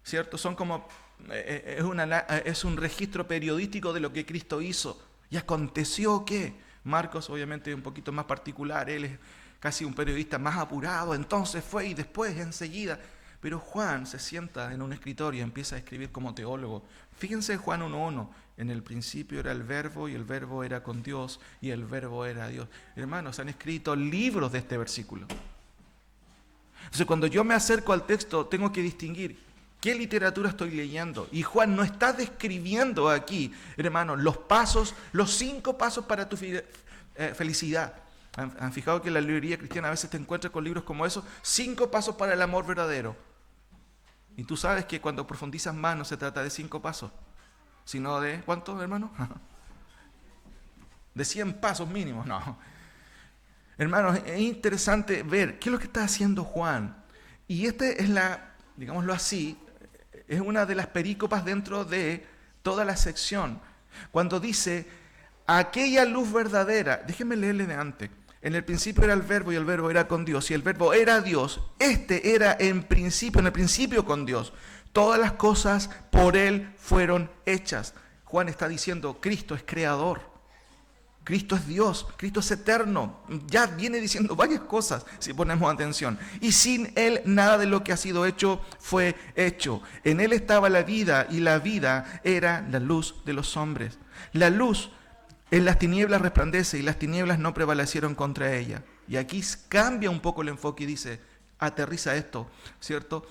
¿cierto? Son como, es un registro periodístico de lo que Cristo hizo. ¿Y aconteció qué? Marcos, obviamente, un poquito más particular, él es casi un periodista más apurado, entonces fue y después, enseguida. Pero Juan se sienta en un escritorio y empieza a escribir como teólogo. Fíjense Juan 1.1, en el principio era el verbo y el verbo era con Dios y el verbo era Dios. Hermanos, han escrito libros de este versículo. Entonces cuando yo me acerco al texto tengo que distinguir qué literatura estoy leyendo. Y Juan no está describiendo aquí, hermanos, los 5 pasos para tu felicidad. ¿Han fijado que en la librería cristiana a veces te encuentras con libros como esos? 5 pasos para el amor verdadero. Y tú sabes que cuando profundizas más no se trata de 5 pasos, sino de, ¿cuántos, hermanos? De 100 pasos mínimos, no. Hermanos, es interesante ver qué es lo que está haciendo Juan. Y este es digámoslo así, es una de las perícopas dentro de toda la sección. Cuando dice, aquella luz verdadera, déjenme leerle de antes. En el principio era el verbo y el verbo era con Dios. Y el verbo era Dios. Este era en el principio con Dios. Todas las cosas por Él fueron hechas. Juan está diciendo, Cristo es creador. Cristo es Dios, Cristo es eterno. Ya viene diciendo varias cosas si ponemos atención. Y sin Él nada de lo que ha sido hecho fue hecho. En Él estaba la vida y la vida era la luz de los hombres. La luz en las tinieblas resplandece y las tinieblas no prevalecieron contra ella. Y aquí cambia un poco el enfoque y dice, aterriza esto, ¿cierto?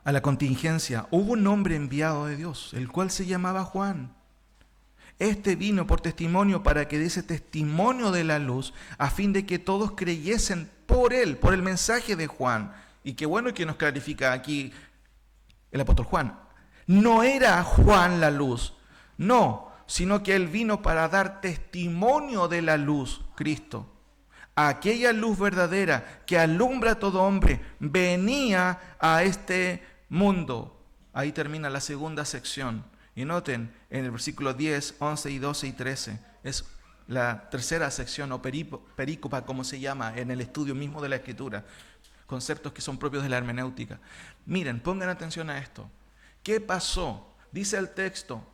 A la contingencia. Hubo un hombre enviado de Dios, el cual se llamaba Juan. Este vino por testimonio para que diese testimonio de la luz, a fin de que todos creyesen por él, por el mensaje de Juan. Y qué bueno que nos clarifica aquí el apóstol Juan. No era Juan la luz, no, sino que él vino para dar testimonio de la luz, Cristo. Aquella luz verdadera que alumbra a todo hombre venía a este mundo. Ahí termina la segunda sección. Y noten, en el versículo 10, 11 y 12 y 13, es la tercera sección o perícopa, como se llama en el estudio mismo de la Escritura, conceptos que son propios de la hermenéutica. Miren, pongan atención a esto. ¿Qué pasó? Dice el texto,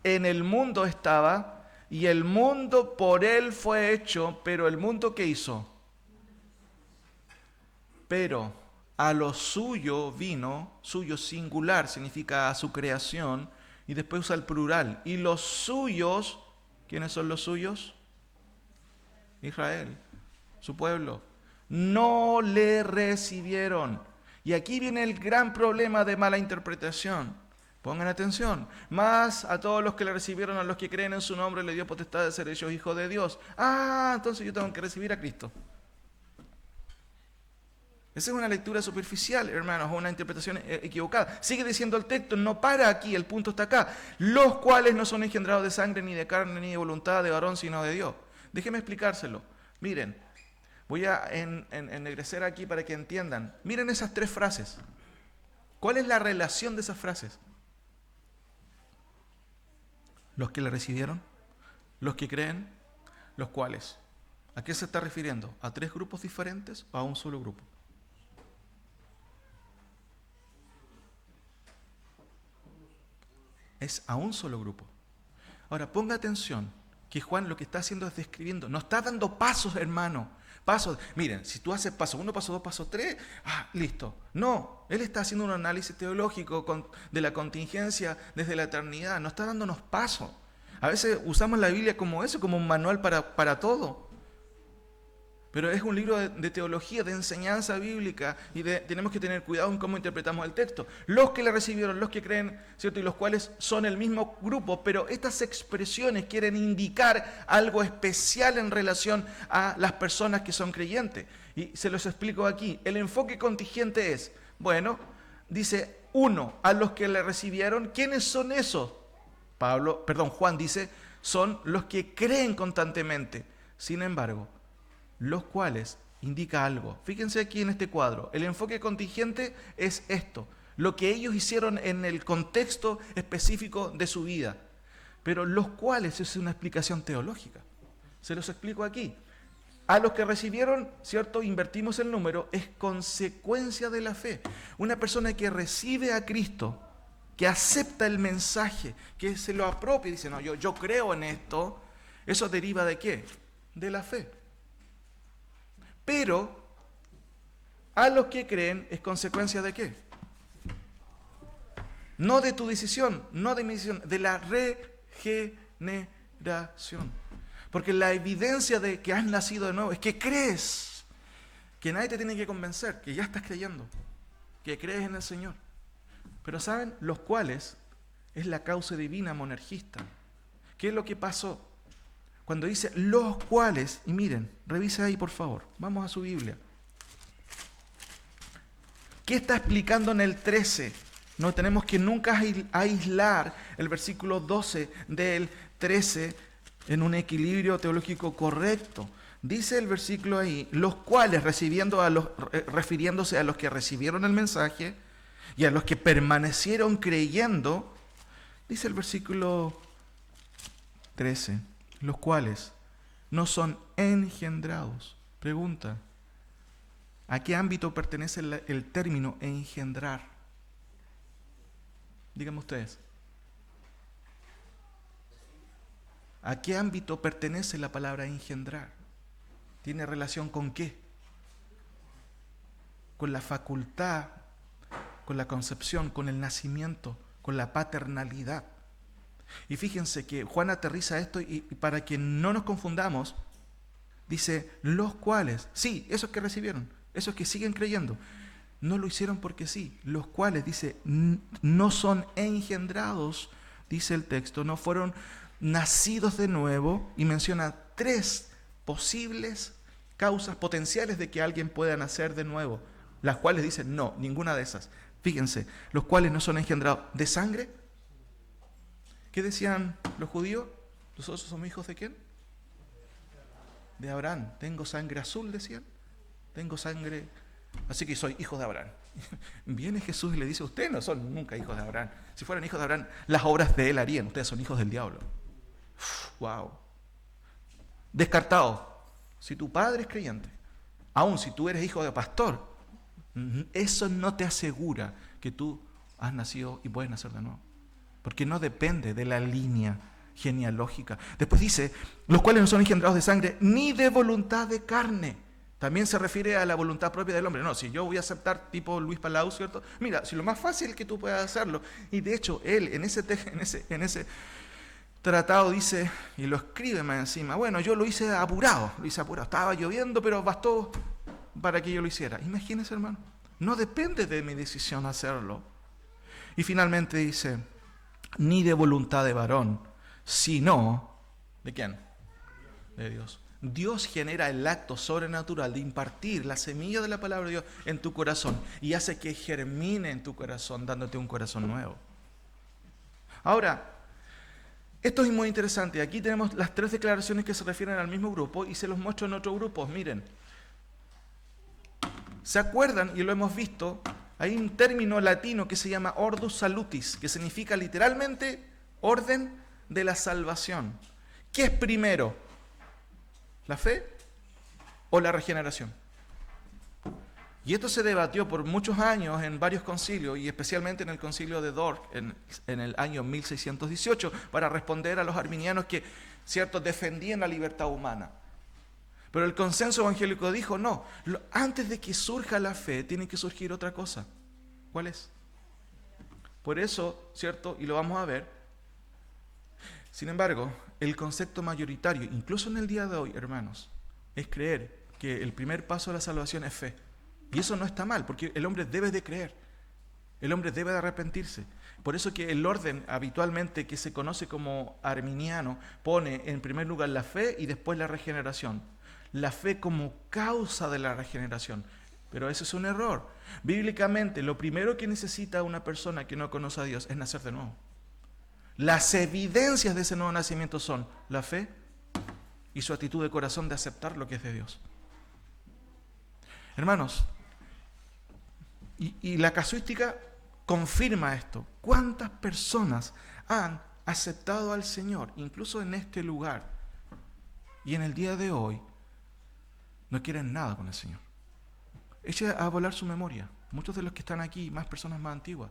en el mundo estaba y el mundo por él fue hecho, pero el mundo ¿qué hizo? Pero a lo suyo vino, suyo singular significa a su creación, y después usa el plural. Y los suyos, ¿quiénes son los suyos? Israel. su pueblo. No le recibieron. Y aquí viene el gran problema de mala interpretación. Pongan atención. Más a todos los que le recibieron, a los que creen en su nombre, le dio potestad de ser hechos hijos de Dios. Ah, entonces yo tengo que recibir a Cristo. Esa es una lectura superficial, hermanos, o una interpretación equivocada. Sigue diciendo el texto, no para aquí, el punto está acá. Los cuales no son engendrados de sangre, ni de carne, ni de voluntad de varón, sino de Dios. Déjenme explicárselo. Miren, voy a ennegrecer aquí para que entiendan. Miren esas 3 frases. ¿Cuál es la relación de esas frases? Los que le recibieron, los que creen, los cuales. ¿A qué se está refiriendo? ¿A 3 grupos diferentes o a un solo grupo? Es a un solo grupo. Ahora, ponga atención, que Juan lo que está haciendo es describiendo, no está dando pasos, hermano. Pasos, miren, si tú haces paso 1, paso 2, paso 3, listo. No, él está haciendo un análisis teológico de la contingencia desde la eternidad, no está dándonos pasos. A veces usamos la Biblia como eso, como un manual para todo. Pero es un libro de teología, de enseñanza bíblica, y tenemos que tener cuidado en cómo interpretamos el texto. Los que le recibieron, los que creen, ¿cierto? Y los cuales son el mismo grupo, pero estas expresiones quieren indicar algo especial en relación a las personas que son creyentes. Y se los explico aquí. El enfoque contingente es, bueno, dice, 1, a los que le recibieron, ¿quiénes son esos? Juan dice, son los que creen constantemente. Sin embargo, los cuales indica algo. Fíjense aquí en este cuadro. El enfoque contingente es esto, lo que ellos hicieron en el contexto específico de su vida. Pero los cuales es una explicación teológica. Se los explico aquí. A los que recibieron, ¿cierto? Invertimos el número, es consecuencia de la fe. Una persona que recibe a Cristo, que acepta el mensaje, que se lo apropia y dice, no, yo creo en esto, ¿eso deriva de qué? De la fe. Pero a los que creen es consecuencia de qué? No de tu decisión, no de mi decisión, de la regeneración. Porque la evidencia de que has nacido de nuevo es que crees, que nadie te tiene que convencer, que ya estás creyendo, que crees en el Señor. Pero ¿saben? Los cuales es la causa divina monergista. ¿Qué es lo que pasó? Cuando dice los cuales, y miren, revise ahí por favor, vamos a su Biblia. ¿Qué está explicando en el 13? No tenemos que nunca aislar el versículo 12 del 13 en un equilibrio teológico correcto. Dice el versículo ahí, los cuales refiriéndose a los que recibieron el mensaje y a los que permanecieron creyendo, dice el versículo 13. Los cuales no son engendrados. Pregunta, ¿a qué ámbito pertenece el término engendrar? Díganme ustedes. ¿A qué ámbito pertenece la palabra engendrar? ¿Tiene relación con qué? Con la facultad, con la concepción, con el nacimiento, con la paternalidad. Y fíjense que Juan aterriza esto y para que no nos confundamos, dice, los cuales, sí, esos que recibieron, esos que siguen creyendo, no lo hicieron porque sí, los cuales, dice, no son engendrados, dice el texto, no fueron nacidos de nuevo, y menciona 3 posibles causas potenciales de que alguien pueda nacer de nuevo, las cuales dicen, no, ninguna de esas. Fíjense, los cuales no son engendrados de sangre. ¿Qué decían los judíos? ¿Nosotros somos hijos de quién? De Abraham. Tengo sangre azul, decían. Tengo sangre, así que soy hijo de Abraham. Viene Jesús y le dice, ustedes no son nunca hijos de Abraham. Si fueran hijos de Abraham, las obras de él harían. Ustedes son hijos del diablo. Wow. Descartado. Si tu padre es creyente, aun si tú eres hijo de pastor, eso no te asegura que tú has nacido y puedes nacer de nuevo. Porque no depende de la línea genealógica. Después dice, los cuales no son engendrados de sangre, ni de voluntad de carne. También se refiere a la voluntad propia del hombre. No, si yo voy a aceptar tipo Luis Palau, ¿cierto? Mira, si lo más fácil que tú puedas hacerlo. Y de hecho, él en ese tratado dice, y lo escribe más encima, bueno, yo lo hice apurado, estaba lloviendo, pero bastó para que yo lo hiciera. Imagínense, hermano, no depende de mi decisión hacerlo. Y finalmente dice, ni de voluntad de varón, sino, ¿de quién? De Dios. Dios genera el acto sobrenatural de impartir la semilla de la palabra de Dios en tu corazón y hace que germine en tu corazón, dándote un corazón nuevo. Ahora, esto es muy interesante. Aquí tenemos las 3 declaraciones que se refieren al mismo grupo y se los muestro en otro grupo. Miren, ¿se acuerdan? Y lo hemos visto, hay un término latino que se llama Ordus Salutis, que significa literalmente orden de la salvación. ¿Qué es primero? ¿La fe o la regeneración? Y esto se debatió por muchos años en varios concilios, y especialmente en el concilio de Dort en el año 1618, para responder a los arminianos que, cierto, defendían la libertad humana. Pero el consenso evangélico dijo, no, antes de que surja la fe, tiene que surgir otra cosa. ¿Cuál es? Por eso, cierto, y lo vamos a ver, sin embargo, el concepto mayoritario, incluso en el día de hoy, hermanos, es creer que el primer paso a la salvación es fe. Y eso no está mal, porque el hombre debe de creer. El hombre debe de arrepentirse. Por eso que el orden habitualmente que se conoce como arminiano pone en primer lugar la fe y después la regeneración. La fe como causa de la regeneración. Pero ese es un error. Bíblicamente, lo primero que necesita una persona que no conoce a Dios es nacer de nuevo. Las evidencias de ese nuevo nacimiento son la fe y su actitud de corazón de aceptar lo que es de Dios. Hermanos, y la casuística confirma esto. ¿Cuántas personas han aceptado al Señor, incluso en este lugar, y en el día de hoy no quieren nada con el Señor? Eche a volar su memoria. Muchos de los que están aquí, más personas más antiguas,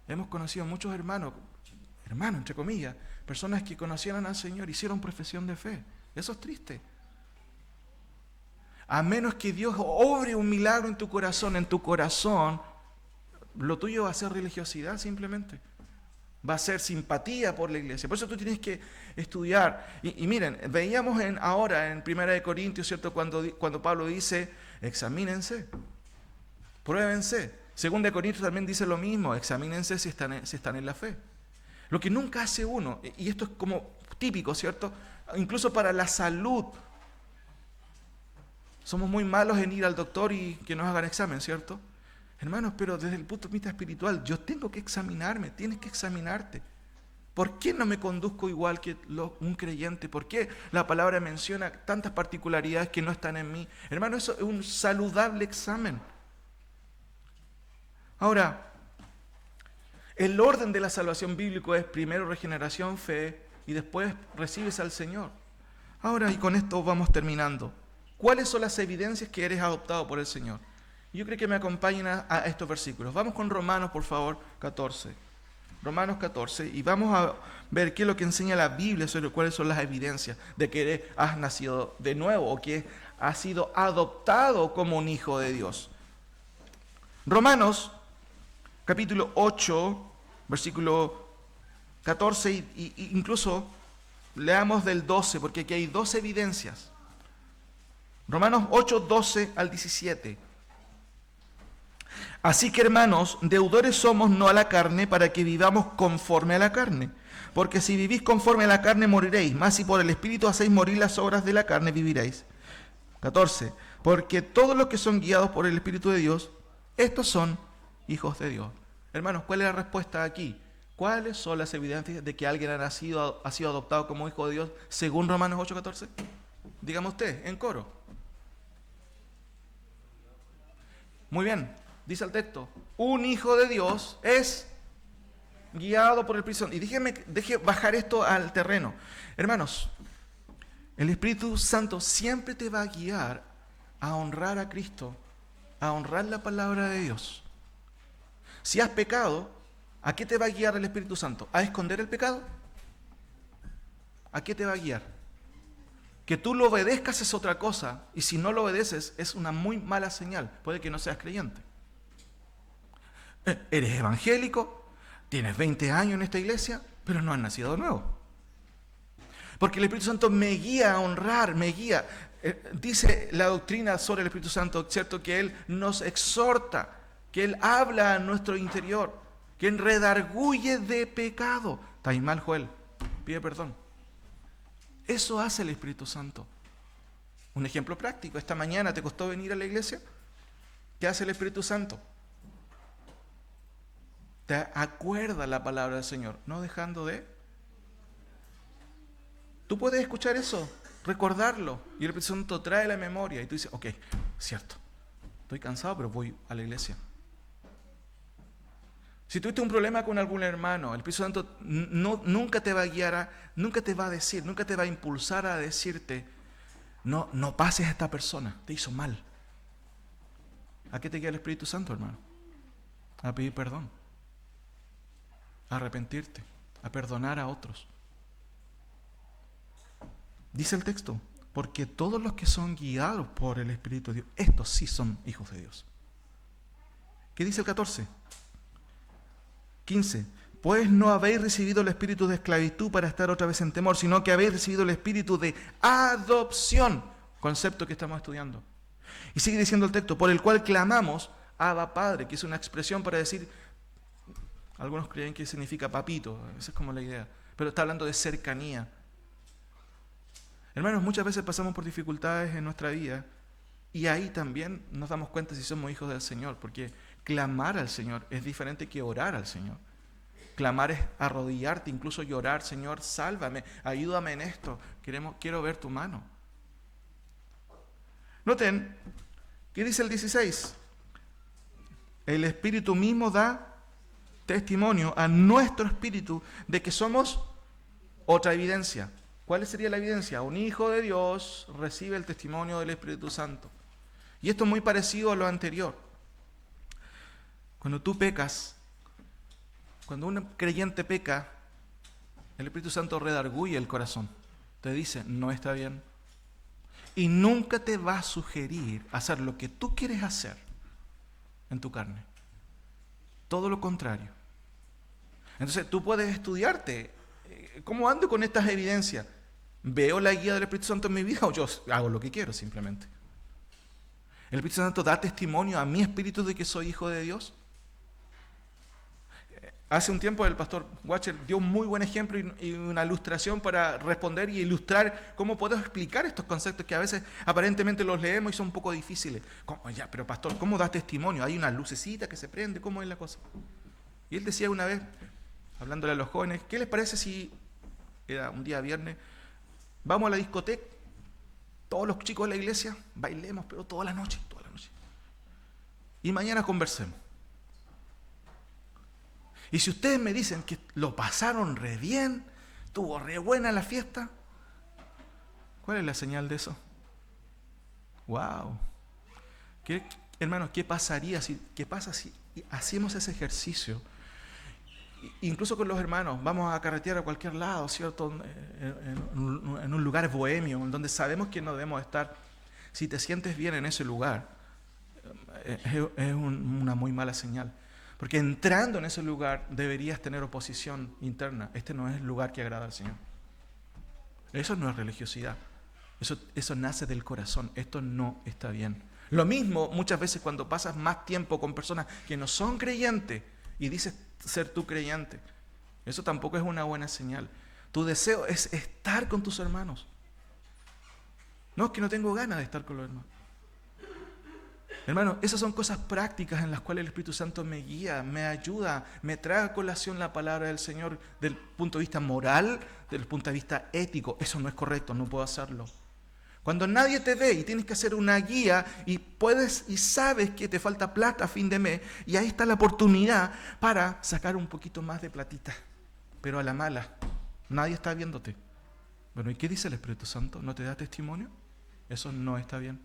hemos conocido muchos hermanos entre comillas, personas que conocieron al Señor, hicieron profesión de fe. Eso es triste. A menos que Dios obre un milagro en tu corazón, lo tuyo va a ser religiosidad simplemente. Va a ser simpatía por la iglesia. Por eso tú tienes que estudiar. Y miren, veíamos ahora en 1 Corintios, ¿cierto? Cuando Pablo dice, examínense, pruébense. 2 Corintios también dice lo mismo, examínense si están en la fe. Lo que nunca hace uno, y esto es como típico, ¿cierto? Incluso para la salud. Somos muy malos en ir al doctor y que nos hagan examen, ¿cierto? Hermanos, pero desde el punto de vista espiritual, yo tengo que examinarme, tienes que examinarte. ¿Por qué no me conduzco igual que un creyente? ¿Por qué la palabra menciona tantas particularidades que no están en mí? Hermano, eso es un saludable examen. Ahora, el orden de la salvación bíblico es primero regeneración, fe, y después recibes al Señor. Ahora, y con esto vamos terminando. ¿Cuáles son las evidencias que eres adoptado por el Señor? Yo creo que me acompañen a estos versículos. Vamos con Romanos, por favor, 14. Romanos 14, y vamos a ver qué es lo que enseña la Biblia sobre cuáles son las evidencias de que has nacido de nuevo o que has sido adoptado como un hijo de Dios. Romanos, capítulo 8, versículo 14, y incluso leamos del 12, porque aquí hay dos evidencias. Romanos 8, 12 al 17. Así que, hermanos, deudores somos no a la carne, para que vivamos conforme a la carne. Porque si vivís conforme a la carne, moriréis. Mas si por el Espíritu hacéis morir las obras de la carne, viviréis. 14. Porque todos los que son guiados por el Espíritu de Dios, estos son hijos de Dios. Hermanos, ¿cuál es la respuesta aquí? ¿Cuáles son las evidencias de que alguien ha sido adoptado como hijo de Dios según Romanos 8, 14? Dígame usted, en coro. Muy bien. Dice el texto, un hijo de Dios es guiado por el Espíritu Santo. Y deje bajar esto al terreno. Hermanos, el Espíritu Santo siempre te va a guiar a honrar a Cristo, a honrar la palabra de Dios. Si has pecado, ¿a qué te va a guiar el Espíritu Santo? ¿A esconder el pecado? ¿A qué te va a guiar? Que tú lo obedezcas es otra cosa, y si no lo obedeces es una muy mala señal. Puede que no seas creyente. Eres evangélico, tienes 20 años en esta iglesia, pero no has nacido de nuevo. Porque el Espíritu Santo me guía a honrar, me guía. Dice la doctrina sobre el Espíritu Santo, ¿cierto? Que Él nos exhorta, que Él habla a nuestro interior, que Él redarguye de pecado. Está ahí mal, Joel, pide perdón. Eso hace el Espíritu Santo. Un ejemplo práctico, esta mañana te costó venir a la iglesia. ¿Qué hace el Espíritu Santo? Te acuerda la palabra del Señor, no dejando de... Tú puedes escuchar eso, recordarlo, y el Espíritu Santo trae la memoria, y tú dices, ok, cierto, estoy cansado, pero voy a la iglesia. Si tuviste un problema con algún hermano, el Espíritu Santo nunca te va a guiar, nunca te va a decir, nunca te va a impulsar a decirte, no pases a esta persona, te hizo mal. ¿A qué te guía el Espíritu Santo, hermano? A pedir perdón, a arrepentirte, a perdonar a otros. Dice el texto, porque todos los que son guiados por el Espíritu de Dios, estos sí son hijos de Dios. ¿Qué dice el 14? 15. Pues no habéis recibido el espíritu de esclavitud para estar otra vez en temor, sino que habéis recibido el espíritu de adopción, concepto que estamos estudiando. Y sigue diciendo el texto, por el cual clamamos, Abba Padre, que es una expresión para decir, algunos creen que significa papito, esa es como la idea, pero está hablando de cercanía. Hermanos, muchas veces pasamos por dificultades en nuestra vida y ahí también nos damos cuenta si somos hijos del Señor, porque clamar al Señor es diferente que orar al Señor. Clamar es arrodillarte, incluso llorar, Señor, sálvame, ayúdame en esto, quiero ver tu mano. Noten, ¿qué dice el 16? El Espíritu mismo da testimonio a nuestro espíritu de que somos otra evidencia. ¿Cuál sería la evidencia? Un hijo de Dios recibe el testimonio del Espíritu Santo. Y esto es muy parecido a lo anterior. Cuando tú pecas, cuando un creyente peca, el Espíritu Santo redarguye el corazón. Te dice, no está bien. Y nunca te va a sugerir hacer lo que tú quieres hacer en tu carne. Todo lo contrario. Entonces tú puedes estudiarte. ¿Cómo ando con estas evidencias? ¿Veo la guía del Espíritu Santo en mi vida o yo hago lo que quiero simplemente? ¿El Espíritu Santo da testimonio a mi espíritu de que soy hijo de Dios? Hace un tiempo el pastor Watcher dio un muy buen ejemplo y una ilustración para responder y ilustrar cómo puedo explicar estos conceptos que a veces aparentemente los leemos y son un poco difíciles. Ya, pero pastor, ¿cómo da testimonio? Hay una lucecita que se prende, ¿cómo es la cosa? Y él decía una vez, hablándole a los jóvenes, ¿qué les parece si, era un día viernes, vamos a la discoteca, todos los chicos de la iglesia, bailemos, pero toda la noche. Y mañana conversemos. Y si ustedes me dicen que lo pasaron re bien, estuvo re buena la fiesta, ¿cuál es la señal de eso? ¡Wow! Hermanos, ¿qué pasaría qué pasa si hacemos ese ejercicio? Incluso con los hermanos, vamos a carretear a cualquier lado, ¿cierto? En un lugar bohemio, en donde sabemos que no debemos estar. Si te sientes bien en ese lugar, es una muy mala señal. Porque entrando en ese lugar deberías tener oposición interna. Este no es el lugar que agrada al Señor. Eso no es religiosidad. Eso nace del corazón. Esto no está bien. Lo mismo muchas veces cuando pasas más tiempo con personas que no son creyentes y dices ser tú creyente. Eso tampoco es una buena señal. Tu deseo es estar con tus hermanos. No, es que no tengo ganas de estar con los hermanos. Hermano, esas son cosas prácticas en las cuales el Espíritu Santo me guía, me ayuda, me trae a colación la palabra del Señor del punto de vista moral, del punto de vista ético. Eso no es correcto, no puedo hacerlo. Cuando nadie te ve y tienes que hacer una guía y puedes y sabes que te falta plata a fin de mes, y ahí está la oportunidad para sacar un poquito más de platita, pero a la mala. Nadie está viéndote. Bueno, ¿y qué dice el Espíritu Santo? ¿No te da testimonio? Eso no está bien.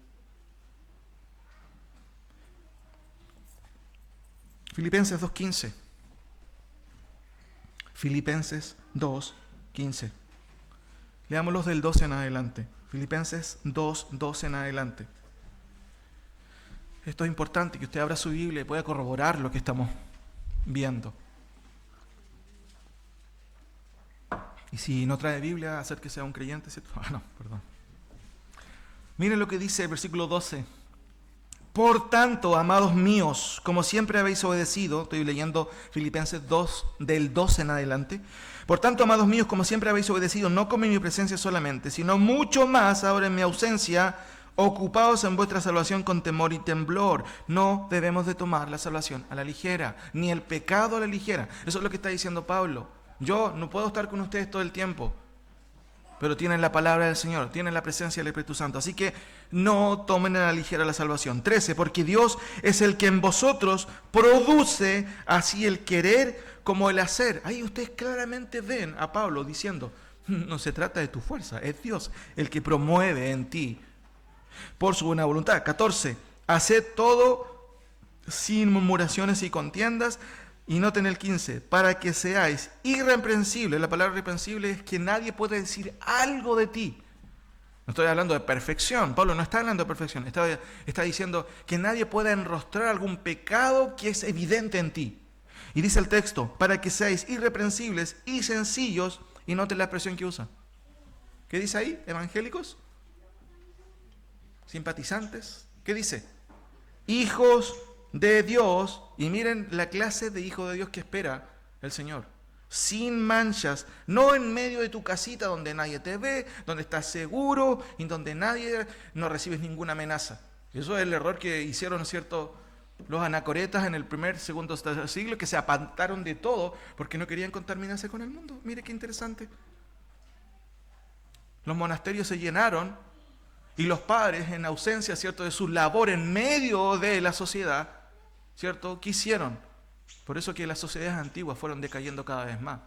Filipenses 2:15. Filipenses 2:15. Leámoslos del 12 en adelante. Filipenses 2:12 en adelante. Esto es importante, que usted abra su Biblia y pueda corroborar lo que estamos viendo. Y si no trae Biblia, hacer que sea un creyente, ¿cierto? No, perdón. Miren lo que dice el versículo 12. Por tanto, amados míos, como siempre habéis obedecido, estoy leyendo Filipenses 2, del 12 en adelante. Por tanto, amados míos, como siempre habéis obedecido, no como en mi presencia solamente, sino mucho más ahora en mi ausencia, ocupados en vuestra salvación con temor y temblor. No debemos de tomar la salvación a la ligera, ni el pecado a la ligera. Eso es lo que está diciendo Pablo. Yo no puedo estar con ustedes todo el tiempo, pero tienen la palabra del Señor, tienen la presencia del Espíritu Santo. Así que no tomen a la ligera la salvación. 13, porque Dios es el que en vosotros produce así el querer como el hacer. Ahí ustedes claramente ven a Pablo diciendo, no se trata de tu fuerza, es Dios el que promueve en ti por su buena voluntad. 14, haced todo sin murmuraciones y contiendas. Y noten el 15, para que seáis irreprensibles. La palabra irreprensible es que nadie puede decir algo de ti. No estoy hablando de perfección. Pablo no está hablando de perfección. Está diciendo que nadie pueda enrostrar algún pecado que es evidente en ti. Y dice el texto, para que seáis irreprensibles y sencillos. Y noten la expresión que usa. ¿Qué dice ahí? ¿Evangélicos? ¿Simpatizantes? ¿Qué dice? Hijos de Dios, y miren la clase de hijo de Dios que espera el Señor. Sin manchas, no en medio de tu casita donde nadie te ve, donde estás seguro y donde no recibes ninguna amenaza. Eso es el error que hicieron, ¿cierto?, los anacoretas en el segundo siglo, que se apartaron de todo porque no querían contaminarse con el mundo. Mire qué interesante. Los monasterios se llenaron y los padres, en ausencia, ¿cierto?, de su labor en medio de la sociedad, ¿cierto?, ¿qué hicieron? Por eso que las sociedades antiguas fueron decayendo cada vez más.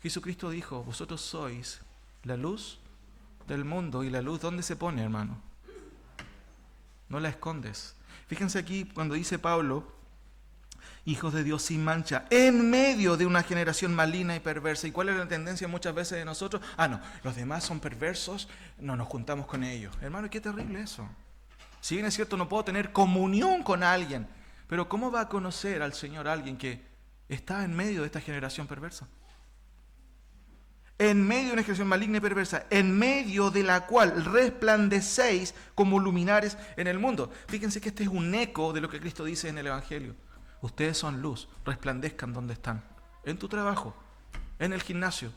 Jesucristo dijo, vosotros sois la luz del mundo. ¿Y la luz dónde se pone, hermano? No la escondes. Fíjense aquí cuando dice Pablo, hijos de Dios sin mancha, en medio de una generación maligna y perversa. ¿Y cuál es la tendencia muchas veces de nosotros? No, los demás son perversos, no nos juntamos con ellos. Hermano, qué terrible eso. Si bien es cierto, no puedo tener comunión con alguien, pero ¿cómo va a conocer al Señor alguien que está en medio de esta generación perversa? En medio de una generación maligna y perversa, en medio de la cual resplandecéis como luminares en el mundo. Fíjense que este es un eco de lo que Cristo dice en el Evangelio. Ustedes son luz, resplandezcan donde están. En tu trabajo, en el gimnasio,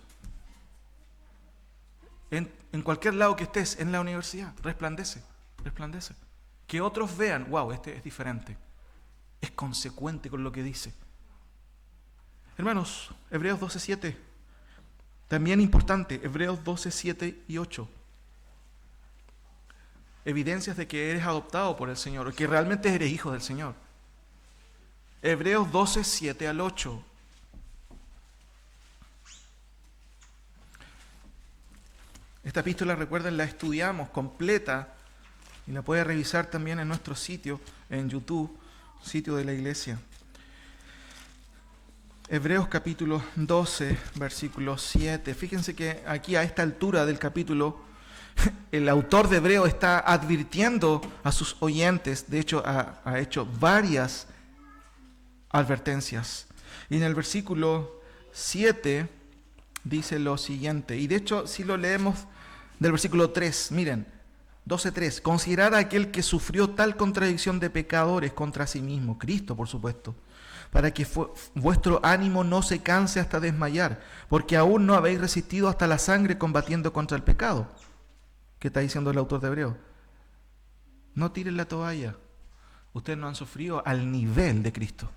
en cualquier lado que estés, en la universidad, resplandece. Que otros vean, wow, este es diferente. Es consecuente con lo que dice. Hermanos, Hebreos 12:7, también importante, Hebreos 12:7 y 8. Evidencias de que eres adoptado por el Señor, o que realmente eres hijo del Señor. Hebreos 12:7 al 8. Esta epístola, recuerden, la estudiamos completa y la puede revisar también en nuestro sitio, en YouTube, sitio de la iglesia. Hebreos capítulo 12, versículo 7. Fíjense que aquí a esta altura del capítulo, el autor de Hebreos está advirtiendo a sus oyentes, de hecho ha hecho varias advertencias. Y en el versículo 7 dice lo siguiente, y de hecho si lo leemos del versículo 3, miren, 12:3, considerad a aquel que sufrió tal contradicción de pecadores contra sí mismo, Cristo por supuesto, para que vuestro ánimo no se canse hasta desmayar, porque aún no habéis resistido hasta la sangre combatiendo contra el pecado. ¿Qué está diciendo el autor de Hebreos? No tiren la toalla. Ustedes no han sufrido al nivel de Cristo.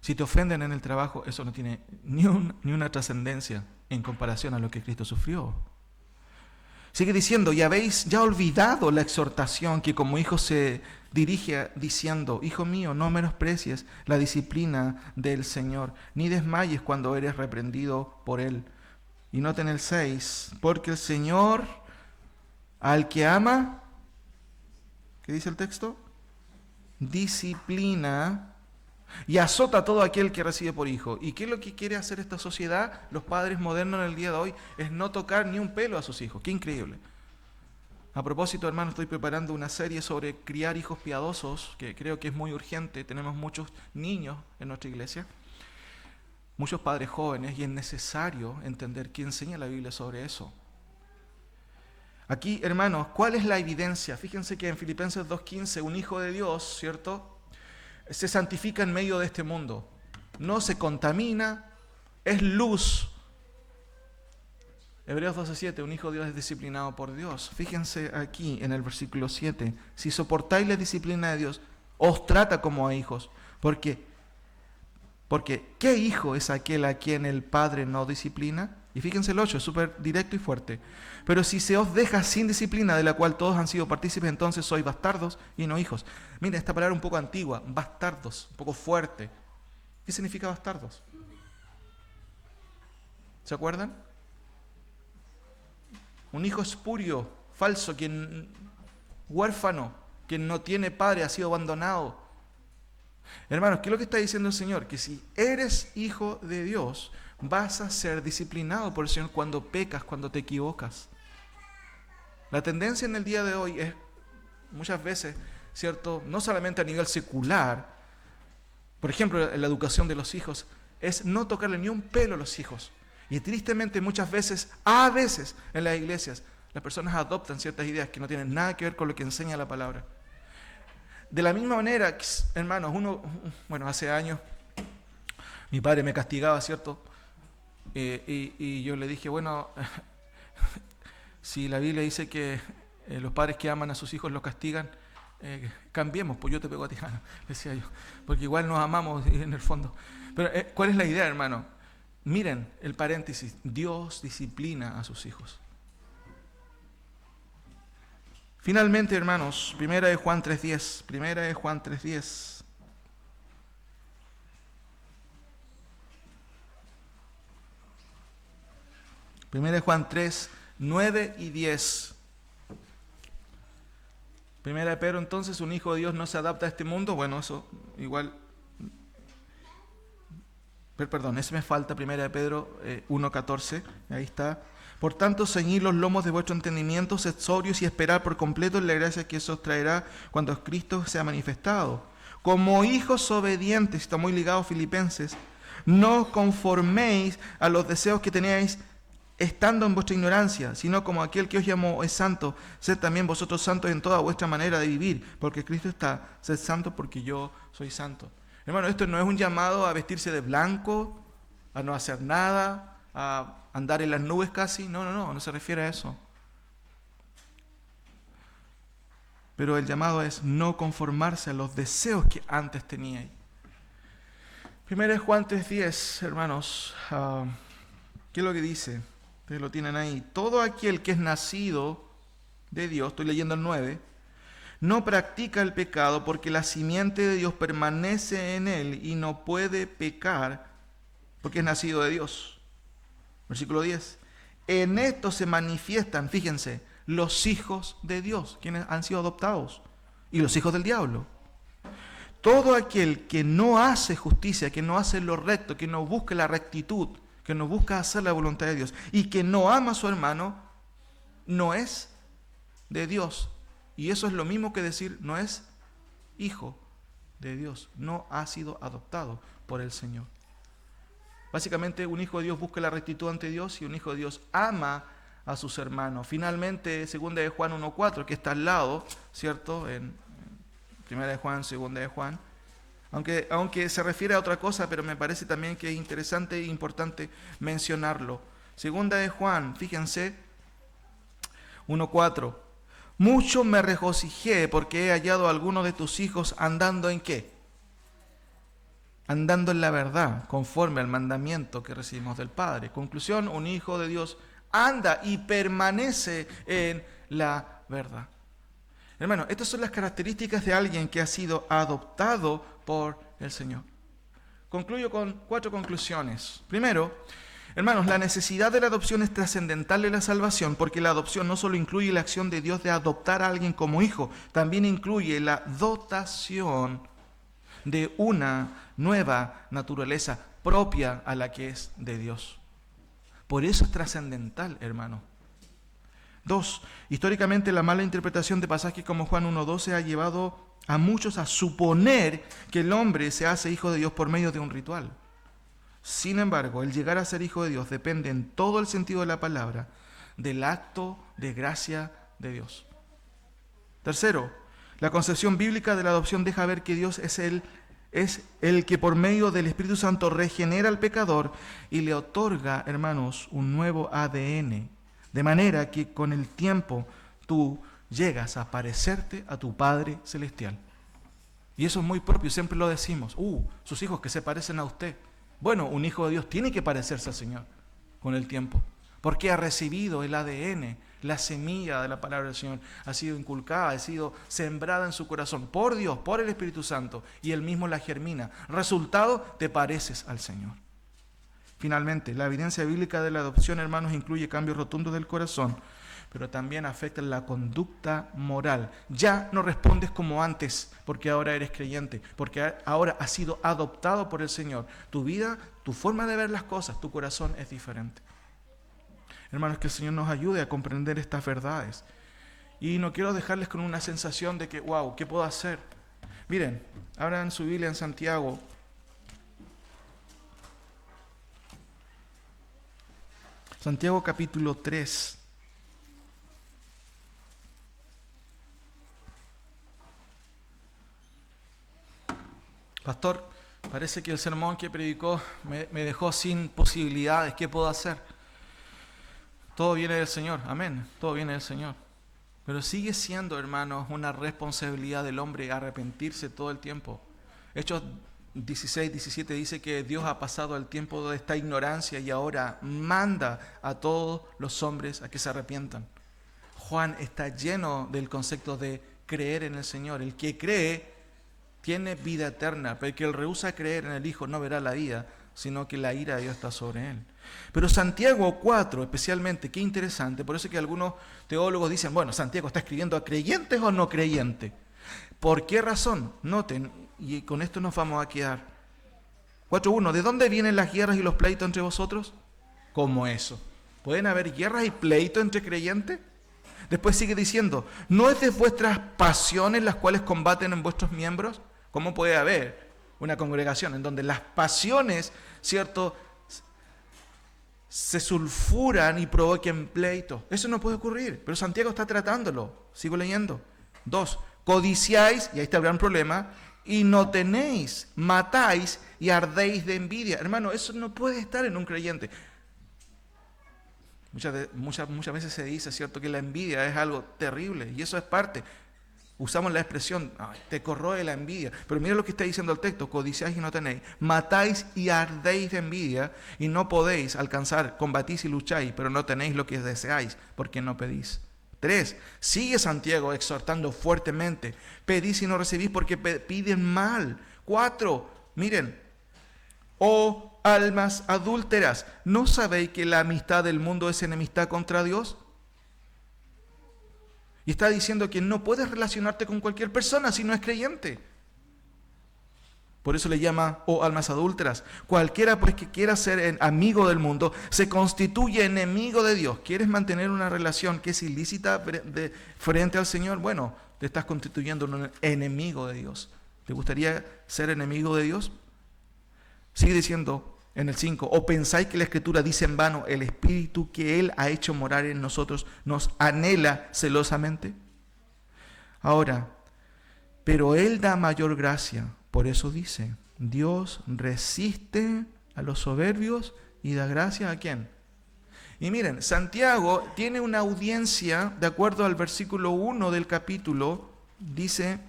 Si te ofenden en el trabajo, eso no tiene ni una trascendencia en comparación a lo que Cristo sufrió. Sigue diciendo, y habéis ya olvidado la exhortación que como hijo se dirige diciendo, hijo mío, no menosprecies la disciplina del Señor, ni desmayes cuando eres reprendido por Él. Y noten el 6, porque el Señor al que ama, ¿qué dice el texto? Disciplina y azota a todo aquel que recibe por hijo. ¿Y qué es lo que quiere hacer esta sociedad? Los padres modernos en el día de hoy es no tocar ni un pelo a sus hijos. ¡Qué increíble! A propósito, hermano, estoy preparando una serie sobre criar hijos piadosos, que creo que es muy urgente. Tenemos muchos niños en nuestra iglesia. muchos padres jóvenes y es necesario entender qué enseña la Biblia sobre eso. Aquí, hermanos, ¿cuál es la evidencia? Fíjense que en Filipenses 2:15, un hijo de Dios, ¿cierto?, se santifica en medio de este mundo. No se contamina, es luz. Hebreos 12:7, un hijo de Dios es disciplinado por Dios. Fíjense aquí en el versículo 7, si soportáis la disciplina de Dios, os trata como a hijos. Porque ¿qué hijo es aquel a quien el Padre no disciplina? Y fíjense el 8, es súper directo y fuerte. Pero si se os deja sin disciplina, de la cual todos han sido partícipes, entonces sois bastardos y no hijos. Mira, esta palabra un poco antigua, bastardos, un poco fuerte. ¿Qué significa bastardos? ¿Se acuerdan? Un hijo espurio, falso, huérfano, quien no tiene padre, ha sido abandonado. Hermanos, ¿qué es lo que está diciendo el Señor? Que si eres hijo de Dios, vas a ser disciplinado por el Señor cuando pecas, cuando te equivocas. La tendencia en el día de hoy es, muchas veces, ¿cierto?, no solamente a nivel secular, por ejemplo, en la educación de los hijos, es no tocarle ni un pelo a los hijos. Y tristemente muchas veces, a veces, en las iglesias, las personas adoptan ciertas ideas que no tienen nada que ver con lo que enseña la palabra. De la misma manera, hermanos, hace años, mi padre me castigaba, ¿cierto? Y yo le dije, si la Biblia dice que los padres que aman a sus hijos los castigan, cambiemos, pues yo te pego a ti, decía yo, porque igual nos amamos en el fondo. Pero ¿cuál es la idea, hermano? Miren el paréntesis, Dios disciplina a sus hijos. Finalmente, hermanos, 1 Juan 3:10, 1 Juan 3:10. Juan 3, 9 y 10. Primera de Pedro, entonces, un hijo de Dios no se adapta a este mundo. Bueno, eso igual... Perdón, ese me falta, 1 de Pedro 1:14, ahí está. Por tanto, ceñid los lomos de vuestro entendimiento, sed sobrios y esperad por completo en la gracia que eso os traerá cuando Cristo sea manifestado. Como hijos obedientes, está muy ligado a Filipenses, no os conforméis a los deseos que teníais estando en vuestra ignorancia, sino como aquel que os llamó es santo, sed también vosotros santos en toda vuestra manera de vivir, porque Cristo está, sed santos porque yo soy santo. Hermano, esto no es un llamado a vestirse de blanco, a no hacer nada, a andar en las nubes casi. No se refiere a eso. Pero el llamado es no conformarse a los deseos que antes teníais. 1 Juan 3:10, hermanos, ¿qué es lo que dice? Ustedes lo tienen ahí. Todo aquel que es nacido de Dios, estoy leyendo el 9, no practica el pecado porque la simiente de Dios permanece en él y no puede pecar porque es nacido de Dios. Versículo 10. En esto se manifiestan, fíjense, los hijos de Dios, quienes han sido adoptados, y los hijos del diablo. Todo aquel que no hace justicia, que no hace lo recto, que no busca la rectitud, que no busca hacer la voluntad de Dios y que no ama a su hermano, no es de Dios. Y eso es lo mismo que decir no es hijo de Dios, no ha sido adoptado por el Señor. Básicamente un hijo de Dios busca la rectitud ante Dios y un hijo de Dios ama a sus hermanos. Finalmente, 2 de Juan 1:4, que está al lado, ¿cierto? En 1 de Juan, 2 de Juan. Aunque se refiere a otra cosa, pero me parece también que es interesante e importante mencionarlo. 2 de Juan, fíjense, 1:4. Mucho me regocijé porque he hallado a algunos de tus hijos andando ¿en qué? Andando en la verdad, conforme al mandamiento que recibimos del Padre. Conclusión, un hijo de Dios anda y permanece en la verdad. Hermano, estas son las características de alguien que ha sido adoptado por el Señor. Concluyo con 4 conclusiones. Primero, hermanos, la necesidad de la adopción es trascendental de la salvación, porque la adopción no solo incluye la acción de Dios de adoptar a alguien como hijo, también incluye la dotación de una nueva naturaleza propia a la que es de Dios. Por eso es trascendental, hermano. 2. Históricamente la mala interpretación de pasajes como Juan 1:12 ha llevado a muchos a suponer que el hombre se hace hijo de Dios por medio de un ritual. Sin embargo, el llegar a ser hijo de Dios depende en todo el sentido de la palabra del acto de gracia de Dios. Tercero, la concepción bíblica de la adopción deja ver que Dios es el que por medio del Espíritu Santo regenera al pecador y le otorga, hermanos, un nuevo ADN. De manera que con el tiempo tú llegas a parecerte a tu Padre Celestial. Y eso es muy propio, siempre lo decimos. Sus hijos que se parecen a usted. Bueno, un hijo de Dios tiene que parecerse al Señor con el tiempo, porque ha recibido el ADN, la semilla de la palabra del Señor, ha sido inculcada, ha sido sembrada en su corazón por Dios, por el Espíritu Santo, y Él mismo la germina. Resultado, te pareces al Señor. Finalmente, la evidencia bíblica de la adopción, hermanos, incluye cambios rotundos del corazón, pero también afecta la conducta moral. Ya no respondes como antes, porque ahora eres creyente, porque ahora has sido adoptado por el Señor. Tu vida, tu forma de ver las cosas, tu corazón es diferente. Hermanos, que el Señor nos ayude a comprender estas verdades. Y no quiero dejarles con una sensación de que, wow, ¿qué puedo hacer? Miren, abran su Biblia en Santiago. Santiago capítulo 3. Pastor, parece que el sermón que predicó me dejó sin posibilidades. ¿Qué puedo hacer? Todo viene del Señor, amén, todo viene del Señor. Pero sigue siendo, hermanos, una responsabilidad del hombre arrepentirse todo el tiempo. Hechos 16, 17 dice que Dios ha pasado el tiempo de esta ignorancia y ahora manda a todos los hombres a que se arrepientan. Juan está lleno del concepto de creer en el Señor. El que cree tiene vida eterna, pero el que rehúsa creer en el Hijo no verá la vida, sino que la ira de Dios está sobre él. Pero Santiago 4, especialmente, qué interesante, por eso que algunos teólogos dicen, bueno, Santiago está escribiendo a creyentes o no creyentes. ¿Por qué razón? Noten, y con esto nos vamos a quedar. 4.1, ¿de dónde vienen las guerras y los pleitos entre vosotros? ¿Cómo eso? ¿Pueden haber guerras y pleitos entre creyentes? Después sigue diciendo, ¿no es de vuestras pasiones las cuales combaten en vuestros miembros? ¿Cómo puede haber una congregación en donde las pasiones, cierto, se sulfuran y provoquen pleitos? Eso no puede ocurrir, pero Santiago está tratándolo. Sigo leyendo. 2, codiciáis, y ahí está el gran problema, y no tenéis, matáis y ardéis de envidia. Hermano, eso no puede estar en un creyente. Muchas veces se dice, ¿cierto?, que la envidia es algo terrible, y eso es parte. Usamos la expresión, te corroe la envidia. Pero mira lo que está diciendo el texto, codiciáis y no tenéis, matáis y ardéis de envidia, y no podéis alcanzar, combatís y lucháis, pero no tenéis lo que deseáis, porque no pedís. 3, sigue Santiago exhortando fuertemente, pedís y no recibís porque piden mal. 4, miren, oh almas adúlteras, ¿no sabéis que la amistad del mundo es enemistad contra Dios? Y está diciendo que no puedes relacionarte con cualquier persona si no es creyente. Por eso le llama, oh almas adúlteras. Cualquiera pues que quiera ser amigo del mundo se constituye enemigo de Dios. ¿Quieres mantener una relación que es ilícita frente al Señor? Bueno, te estás constituyendo un enemigo de Dios. ¿Te gustaría ser enemigo de Dios? Sigue diciendo en el 5, ¿o pensáis que la Escritura dice en vano, el Espíritu que Él ha hecho morar en nosotros nos anhela celosamente? Ahora, pero Él da mayor gracia. Por eso dice, Dios resiste a los soberbios y da gracia ¿a quién? Y miren, Santiago tiene una audiencia, de acuerdo al versículo 1 del capítulo, dice,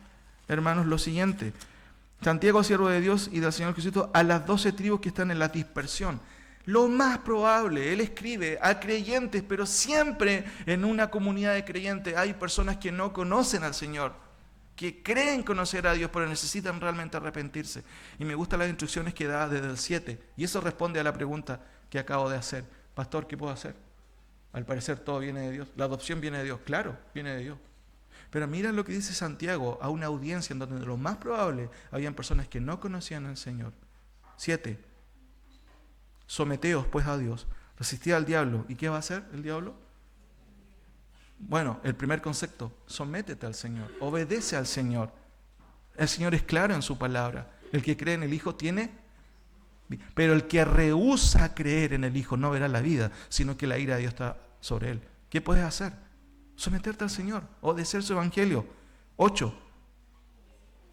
hermanos, lo siguiente. Santiago, siervo de Dios y del Señor Jesucristo, a las 12 tribus que están en la dispersión. Lo más probable, él escribe a creyentes, pero siempre en una comunidad de creyentes hay personas que no conocen al Señor, que creen conocer a Dios, pero necesitan realmente arrepentirse. Y me gustan las instrucciones que da desde el 7. Y eso responde a la pregunta que acabo de hacer. Pastor, ¿qué puedo hacer? Al parecer todo viene de Dios. La adopción viene de Dios. Claro, viene de Dios. Pero miren lo que dice Santiago a una audiencia en donde lo más probable habían personas que no conocían al Señor. 7. Someteos pues a Dios, resistid al diablo. ¿Y qué va a hacer el diablo? Bueno, el primer concepto, sométete al Señor, obedece al Señor. El Señor es claro en su palabra. El que cree en el Hijo tiene Pero el que rehúsa creer en el Hijo no verá la vida, sino que la ira de Dios está sobre él. ¿Qué puedes hacer? Someterte al Señor, obedecer su evangelio. 8.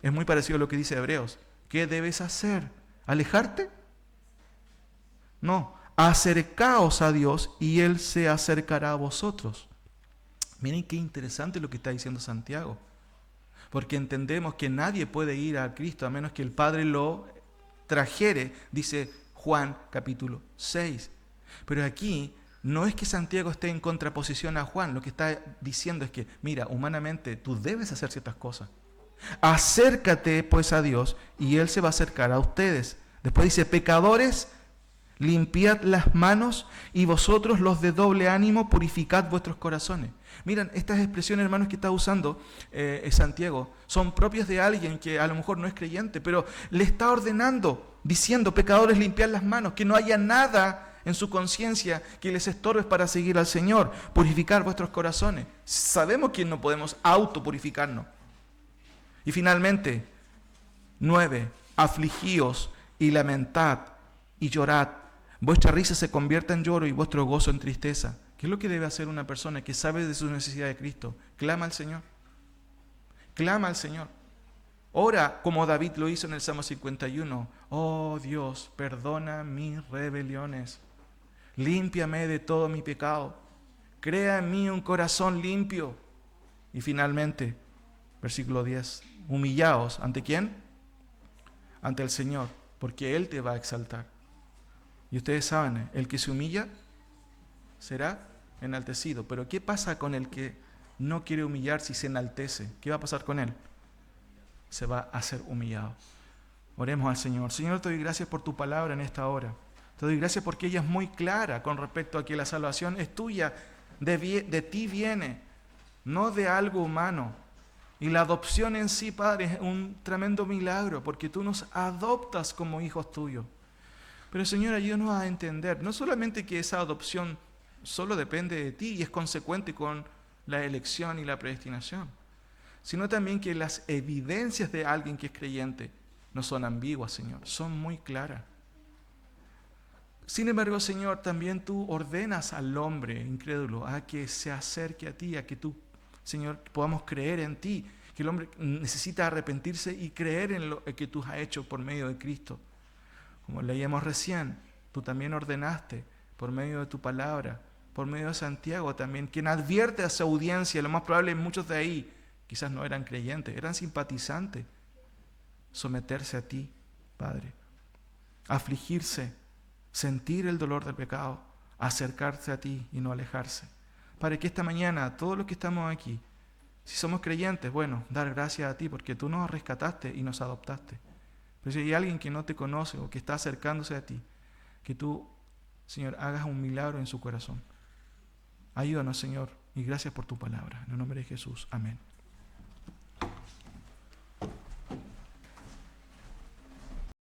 Es muy parecido a lo que dice Hebreos. ¿Qué debes hacer? ¿Alejarte? No, acercaos a Dios y Él se acercará a vosotros. Miren qué interesante lo que está diciendo Santiago. Porque entendemos que nadie puede ir a Cristo a menos que el Padre lo trajere, dice Juan capítulo 6. Pero aquí no es que Santiago esté en contraposición a Juan, lo que está diciendo es que, mira, humanamente tú debes hacer ciertas cosas. Acércate pues a Dios y Él se va a acercar a ustedes. Después dice, pecadores, limpiad las manos y vosotros los de doble ánimo purificad vuestros corazones. Miren, estas expresiones, hermanos, que está usando Santiago son propias de alguien que a lo mejor no es creyente, pero le está ordenando, diciendo, pecadores, limpiad las manos, que no haya nada en su conciencia que les estorbe para seguir al Señor, purificar vuestros corazones. Sabemos que no podemos autopurificarnos. Y finalmente, 9, afligíos y lamentad y llorad. Vuestra risa se convierta en lloro y vuestro gozo en tristeza. ¿Qué es lo que debe hacer una persona que sabe de su necesidad de Cristo? Clama al Señor. Clama al Señor. Ora como David lo hizo en el Salmo 51. Oh Dios, perdona mis rebeliones. Límpiame de todo mi pecado. Crea en mí un corazón limpio. Y finalmente, versículo 10. Humillaos. ¿Ante quién? Ante el Señor, porque Él te va a exaltar. Y ustedes saben, el que se humilla será enaltecido. Pero ¿qué pasa con el que no quiere humillarse y se enaltece? ¿Qué va a pasar con él? Se va a ser humillado. Oremos al Señor. Señor, te doy gracias por tu palabra en esta hora. Te doy gracias porque ella es muy clara con respecto a que la salvación es tuya, de ti viene, no de algo humano. Y la adopción en sí, Padre, es un tremendo milagro porque tú nos adoptas como hijos tuyos. Pero Señor, ayúdanos a entender, no solamente que esa adopción solo depende de ti y es consecuente con la elección y la predestinación, sino también que las evidencias de alguien que es creyente no son ambiguas, Señor, son muy claras. Sin embargo, Señor, también tú ordenas al hombre incrédulo a que se acerque a ti, a que tú, Señor, podamos creer en ti, que el hombre necesita arrepentirse y creer en lo que tú has hecho por medio de Cristo. Como leíamos recién, tú también ordenaste por medio de tu palabra, por medio de Santiago también, quien advierte a su audiencia, lo más probable muchos de ahí quizás no eran creyentes, eran simpatizantes, someterse a ti, Padre, afligirse, sentir el dolor del pecado, acercarse a ti y no alejarse. Padre, que esta mañana, todos los que estamos aquí, si somos creyentes, bueno, dar gracias a ti porque tú nos rescataste y nos adoptaste. Pero si hay alguien que no te conoce o que está acercándose a ti, que tú, Señor, hagas un milagro en su corazón. Ayúdanos, Señor, y gracias por tu palabra. En el nombre de Jesús. Amén.